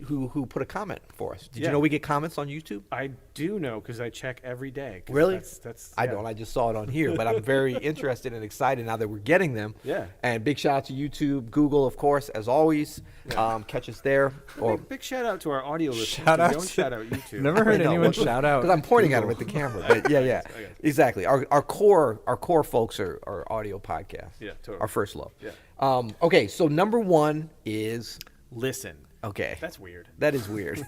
who put a comment for us. Did Yeah. you know we get comments on YouTube? I do know, because I check every day. Really? That's I don't. I just saw it on here, but I'm very interested and excited now that we're getting them. Yeah. And big shout out to YouTube, Google, of course, as always. Yeah. Catch us there. Or big shout out to our audio listeners. Shout out Don't to- shout out YouTube. Never heard anyone shout out because I'm pointing at Google. them at the camera. But yeah, exactly. Our core folks are audio podcasts. Yeah, totally. Our first love. Yeah. Okay, so number one is listen. Okay. That's weird. That is weird.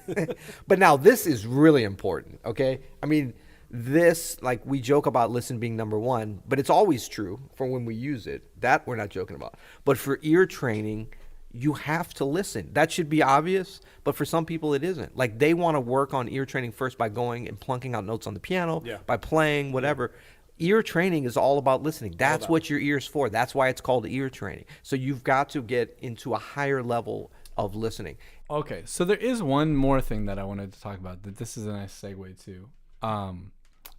But now this is really important, okay? I mean, this, like, we joke about listen being number one, but it's always true for when we use it. That we're not joking about. But for ear training, you have to listen. That should be obvious, but for some people it isn't. Like, they want to work on ear training first by going and plunking out notes on the piano, Yeah. by playing, whatever. Ear training is all about listening. That's what your ear's for. That's why it's called ear training. So you've got to get into a higher level of listening. Okay, so there is one more thing that I wanted to talk about. That this is a nice segue to.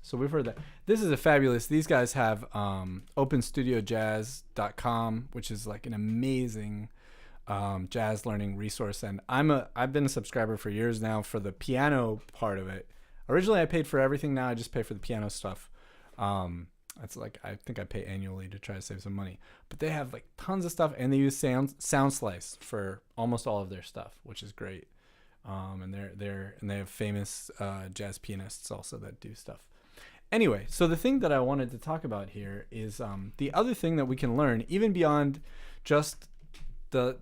So we've heard that this is a fabulous. These guys have openstudiojazz.com, which is like an amazing jazz learning resource, and I've been a subscriber for years now for the piano part of it. Originally, I paid for everything. Now I just pay for the piano stuff. It's like I think I pay annually to try to save some money, but they have like tons of stuff, and they use SoundSlice for almost all of their stuff, which is great. And they have famous jazz pianists also that do stuff. Anyway, so the thing that I wanted to talk about here is the other thing that we can learn, even beyond just the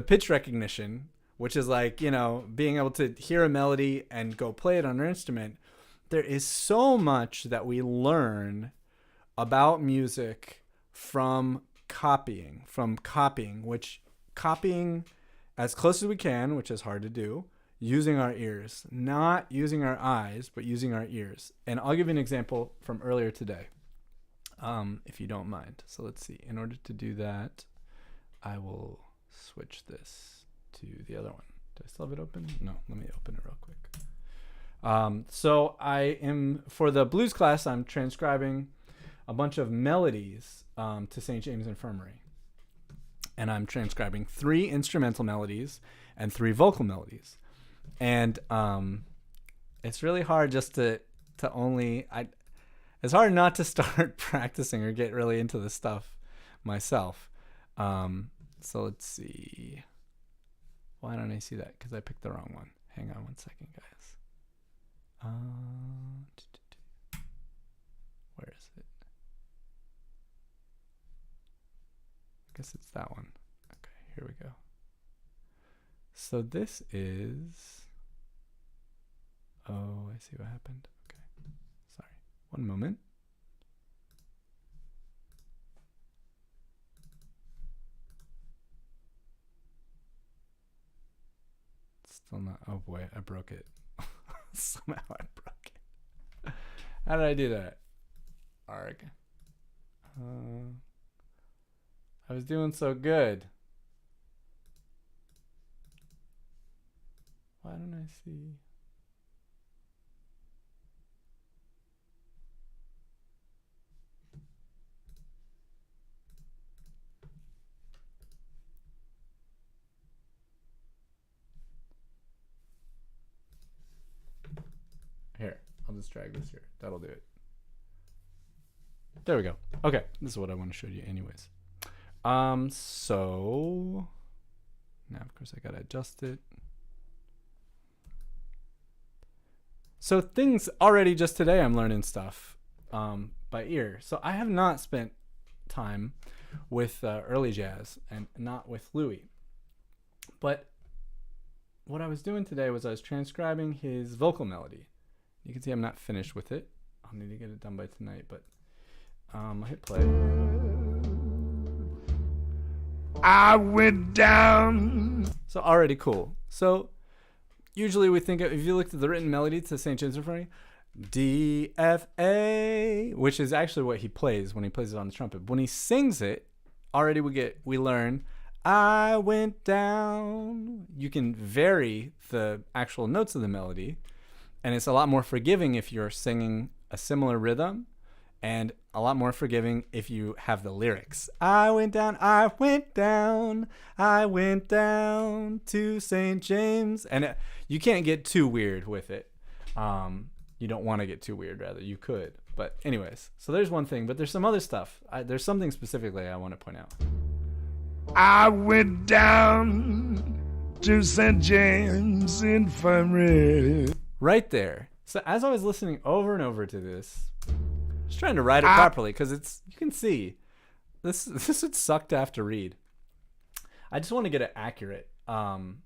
pitch recognition, which is like, being able to hear a melody and go play it on our instrument. There is so much that we learn about music from copying, which copying as close as we can, which is hard to do, using our ears, not using our eyes, but using our ears. And I'll give you an example from earlier today, if you don't mind. So let's see. In order to do that, I will switch this to the other one. Do I still have it open? No, let me open it real quick. So I am, for the blues class, I'm transcribing a bunch of melodies to St. James Infirmary. And I'm transcribing 3 instrumental melodies and 3 vocal melodies. And it's really hard just to only, it's hard not to start practicing or get really into the stuff myself. So let's see. Why don't I see that? Because I picked the wrong one. Hang on one second, guys. Where is it? I guess it's that one. Okay, here we go. So this is... Oh, I see what happened. Okay, sorry. One moment. Still not... Oh boy, I broke it. Somehow I broke it. How did I do that? Arg. I was doing so good. Why don't I see? Here, I'll just drag this here. That'll do it. There we go. Okay, this is what I want to show you anyways. So now of course I gotta adjust it. So things already just today I'm learning stuff by ear. So I have not spent time with early jazz and not with Louis. But what I was doing today was I was transcribing his vocal melody. You can see I'm not finished with it. I'll need to get it done by tonight, but I'll hit play. I went down. So already cool. So usually we think of, if you looked at the written melody to St. James Infirmary, D, F, A, which is actually what he plays when he plays it on the trumpet. But when he sings it, already we learn, I went down. You can vary the actual notes of the melody. And it's a lot more forgiving if you're singing a similar rhythm, and a lot more forgiving if you have the lyrics. I went down, I went down, I went down to St. James. And you can't get too weird with it. You don't want to get too weird, rather. You could. But anyways, so there's one thing. But there's some other stuff. There's something specifically I want to point out. I went down to St. James Infirmary. Right there. So as I was listening over and over to this, just trying to write it properly, because it's, you can see this would suck to have to read. I just want to get it accurate, and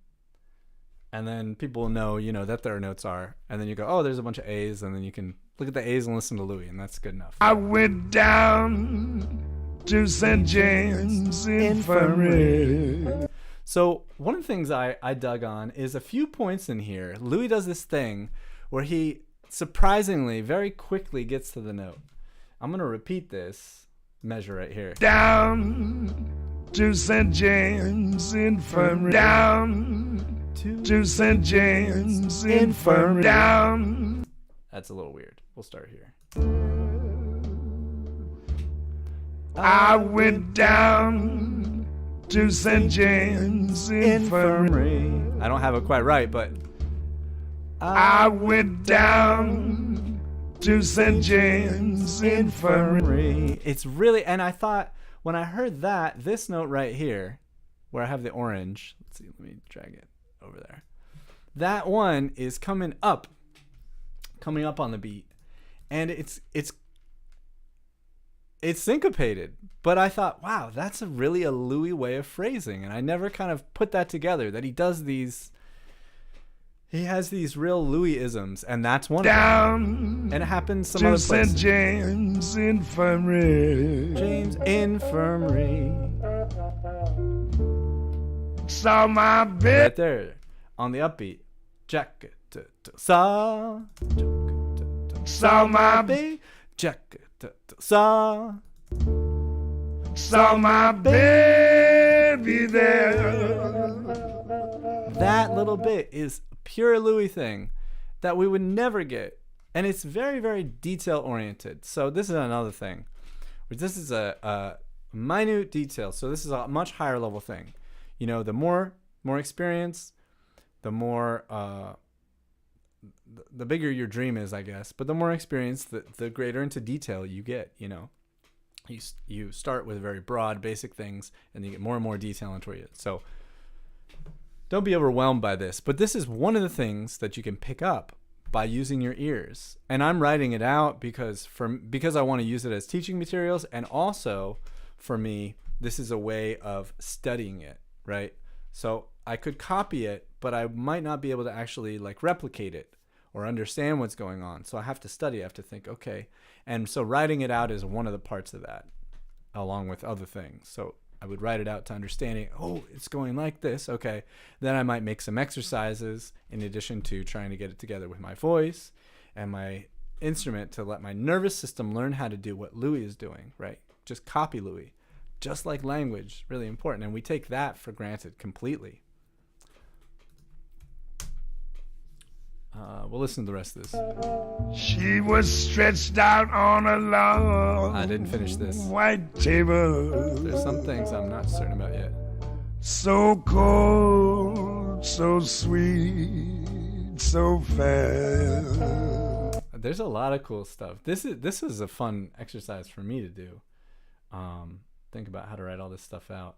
then people will know, that their notes are, and then you go, oh, there's a bunch of A's, and then you can look at the A's and listen to Louis, and that's good enough. I went down to St. James Infirmary. So one of the things I dug on is a few points in here. Louis does this thing where he surprisingly very quickly gets to the note. I'm going to repeat this measure right here. Down to St. James Infirmary. Down to St. James Infirmary. Down. That's a little weird. We'll start here. I went down to St. James Infirmary. I don't have it quite right, but I went down to St. James Infirmary. It's really, and I thought when I heard that, this note right here, where I have the orange, let's see, let me drag it over there. That one is coming up on the beat, and it's syncopated. But I thought, wow, that's really a Louis way of phrasing, and I never kind of put that together, that he does these, he has these real Louis-isms, and that's one of them. And it happens some other places. St. James Infirmary. James Infirmary. Saw my bed. Right there, on the upbeat. Jack sa. Saw my baby. Jack sa. Saw my baby there. That little bit is a pure Louis thing that we would never get. And it's very, very detail oriented. So this is another thing. This is a minute detail. So this is a much higher level thing. You know, the more experience, the more the bigger your dream is, I guess. But the more experience, the greater into detail you get. You know, you start with very broad, basic things, and you get more and more detail into it. So don't be overwhelmed by this. But this is one of the things that you can pick up by using your ears. And I'm writing it out because I want to use it as teaching materials, and also for me, this is a way of studying it, right? So I could copy it, but I might not be able to actually like replicate it or understand what's going on. So I have to study, I have to think, okay. And so writing it out is one of the parts of that, along with other things. So I would write it out to understanding, oh, it's going like this, okay. Then I might make some exercises in addition to trying to get it together with my voice and my instrument to let my nervous system learn how to do what Louis is doing, right? Just copy Louis. Just like language, really important. And we take that for granted completely. We'll listen to the rest of this. She was stretched out on a long I didn't finish this. white table. There's some things I'm not certain about yet. So cold, so sweet, so fair. There's a lot of cool stuff. This is a fun exercise for me to do. Think about how to write all this stuff out.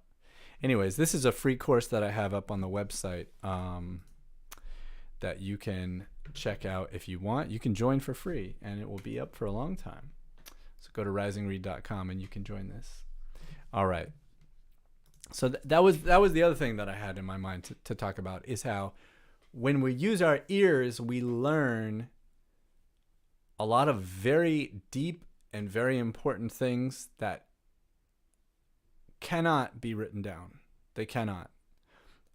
Anyways, this is a free course that I have up on the website that you can check out if you want. You can join for free, and it will be up for a long time. So go to risingreed.com and you can join this. All right. So that was the other thing that I had in my mind to talk about, is how when we use our ears, we learn a lot of very deep and very important things that cannot be written down. They cannot.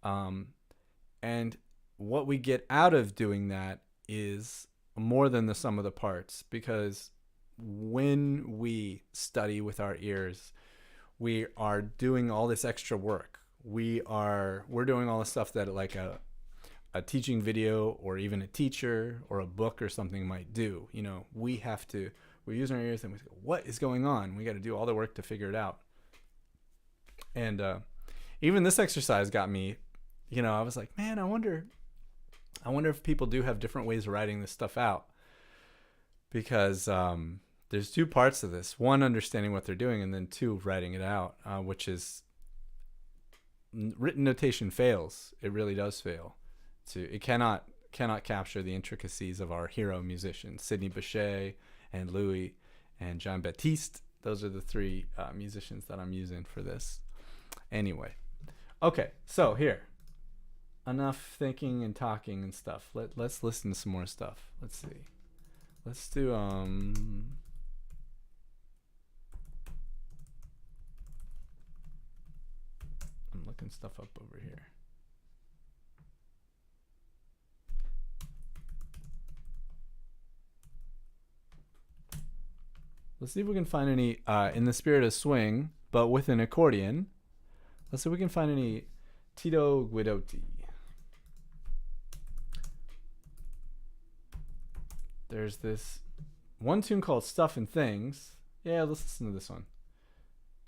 And what we get out of doing that is more than the sum of the parts, because when we study with our ears, we are doing all this extra work. We're doing all the stuff that like a teaching video or even a teacher or a book or something might do. You know, we're using our ears and we say, what is going on? We got to do all the work to figure it out. And even this exercise got me, you know, I was like, man, I wonder if people do have different ways of writing this stuff out. Because there's two parts of this. One, understanding what they're doing, and then two, writing it out, which is written notation fails. It really does fail. It cannot capture the intricacies of our hero musicians, Sidney Bechet and Louis and Jean-Baptiste. Those are the three musicians that I'm using for this. Anyway, okay, so here, enough thinking and talking and stuff. Let's listen to some more stuff. Let's see. Let's do I'm looking stuff up over here. Let's see if we can find any in the spirit of swing, but with an accordion. Let's see if we can find any Tito Guidotti. There's this one tune called Stuff and Things. Yeah, let's listen to this one.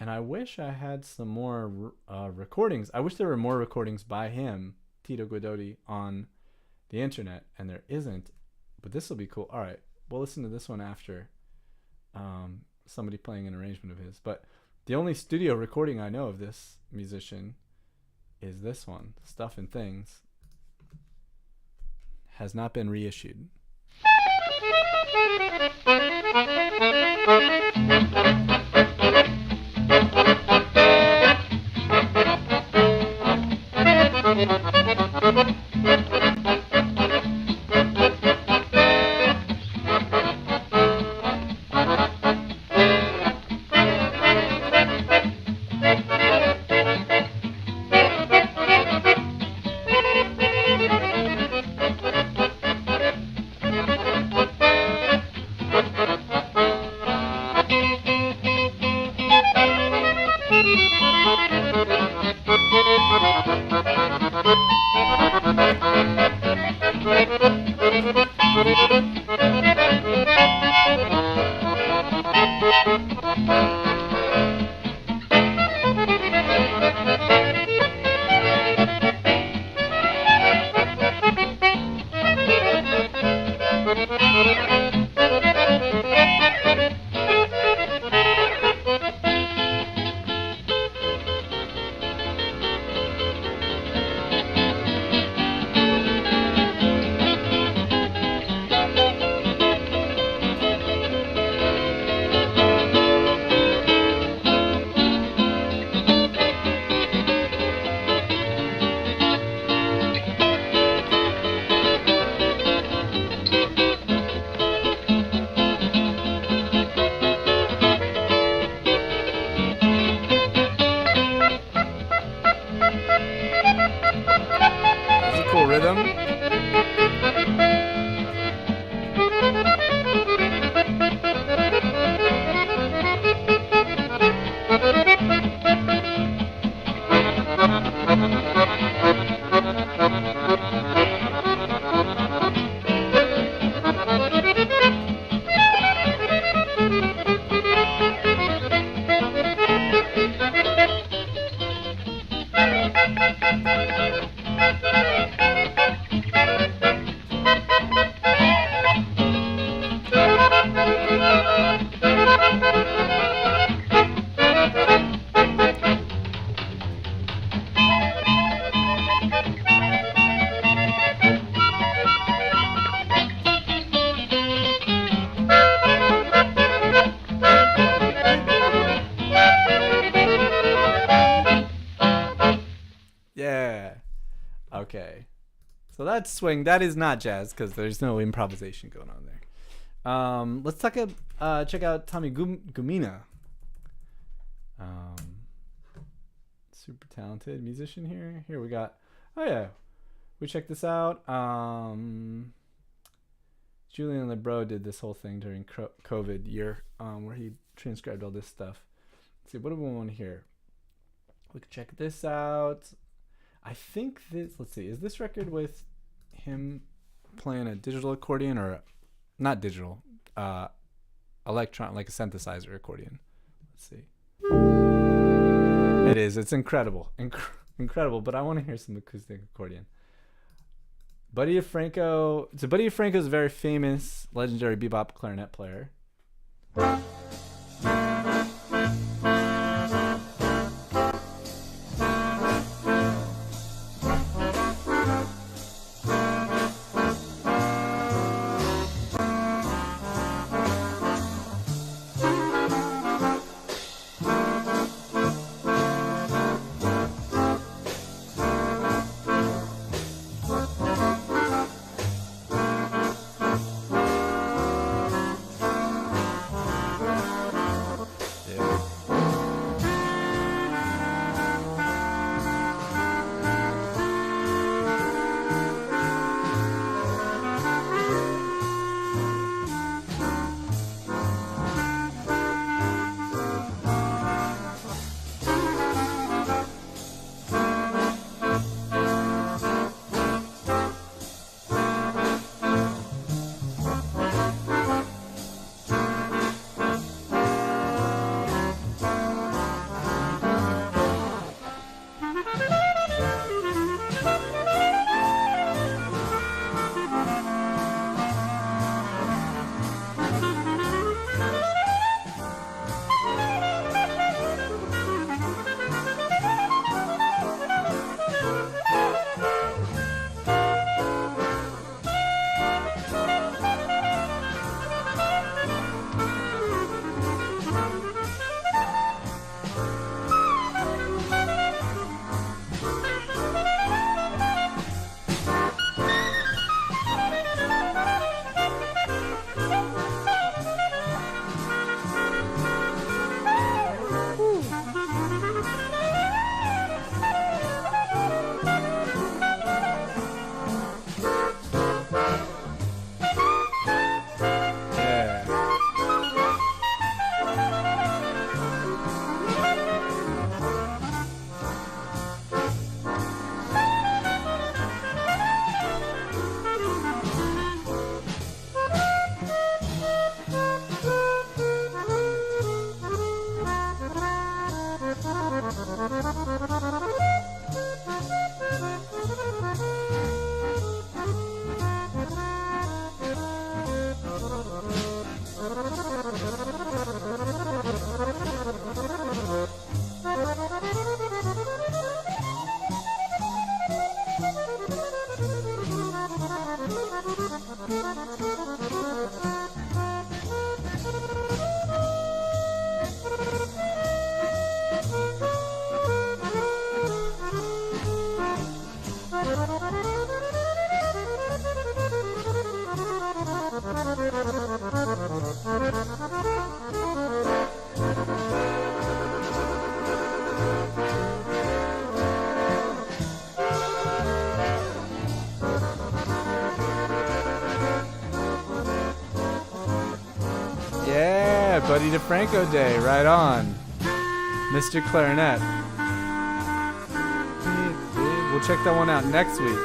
And I wish I had some more recordings. I wish there were more recordings by him, Tito Guidotti, on the internet, and there isn't. But this will be cool. All right, we'll listen to this one after somebody playing an arrangement of his. But the only studio recording I know of this musician is this one, Stuff and Things. Has not been reissued. Okay. So that's swing. That is not jazz because there's no improvisation going on there. Let's check out Tommy Gumina. Super talented musician here. Here we got, oh yeah, we checked this out. Julian Lebreau did this whole thing during COVID year where he transcribed all this stuff. Let's see, what do we want to hear? We can check this out. I think this, let's see, is this record with him playing a digital accordion or not digital, electron, like a synthesizer accordion? Let's see. It is. It's incredible. Incredible, but I want to hear some acoustic accordion. Buddy DeFranco. So Buddy DeFranco is a very famous, legendary bebop clarinet player. Buddy DeFranco Day, right on. Mr. Clarinet. We'll check that one out next week.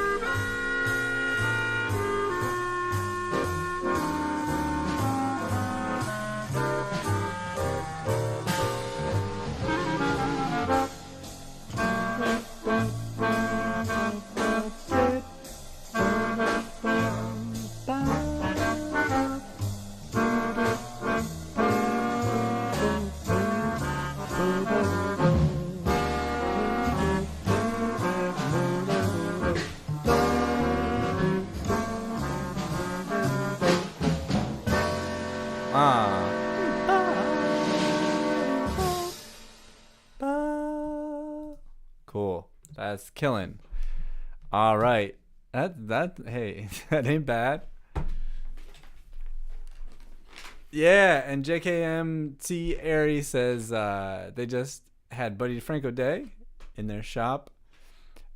Cool. That's killing. All right. Hey, that ain't bad. Yeah, and JKMT Airy says they just had Buddy DeFranco Day in their shop.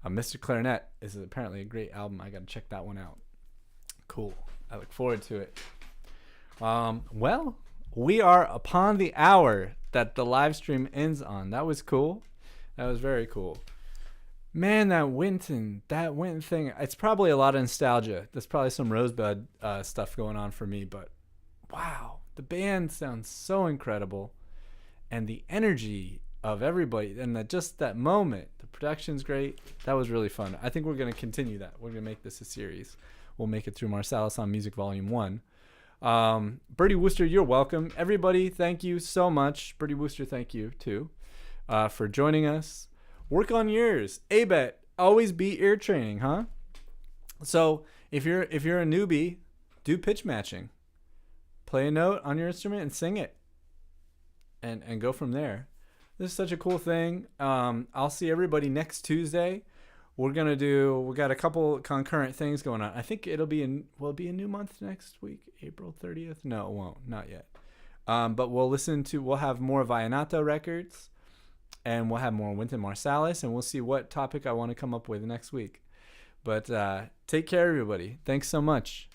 Mr. Clarinet is apparently a great album. I got to check that one out. Cool. I look forward to it. Well, we are upon the hour that the live stream ends on. That was cool. That was very cool. Man, that Winton thing, it's probably a lot of nostalgia. There's probably some Rosebud stuff going on for me, but wow, the band sounds so incredible. And the energy of everybody, and that moment, the production's great. That was really fun. I think we're going to continue that. We're going to make this a series. We'll make it through Marsalis on Music Volume 1. Bertie Wooster, you're welcome. Everybody, thank you so much. Bertie Wooster, thank you too for joining us. Work on yours. ABET, always be ear training, huh? So if you're a newbie, do pitch matching. Play a note on your instrument and sing it. And go from there. This is such a cool thing. I'll see everybody next Tuesday. We got a couple concurrent things going on. I think will it be a new month next week? April 30th? No, it won't. Not yet. But we'll have more Vallenato records, and we'll have more Wynton Marsalis, and we'll see what topic I want to come up with next week. But take care, everybody. Thanks so much.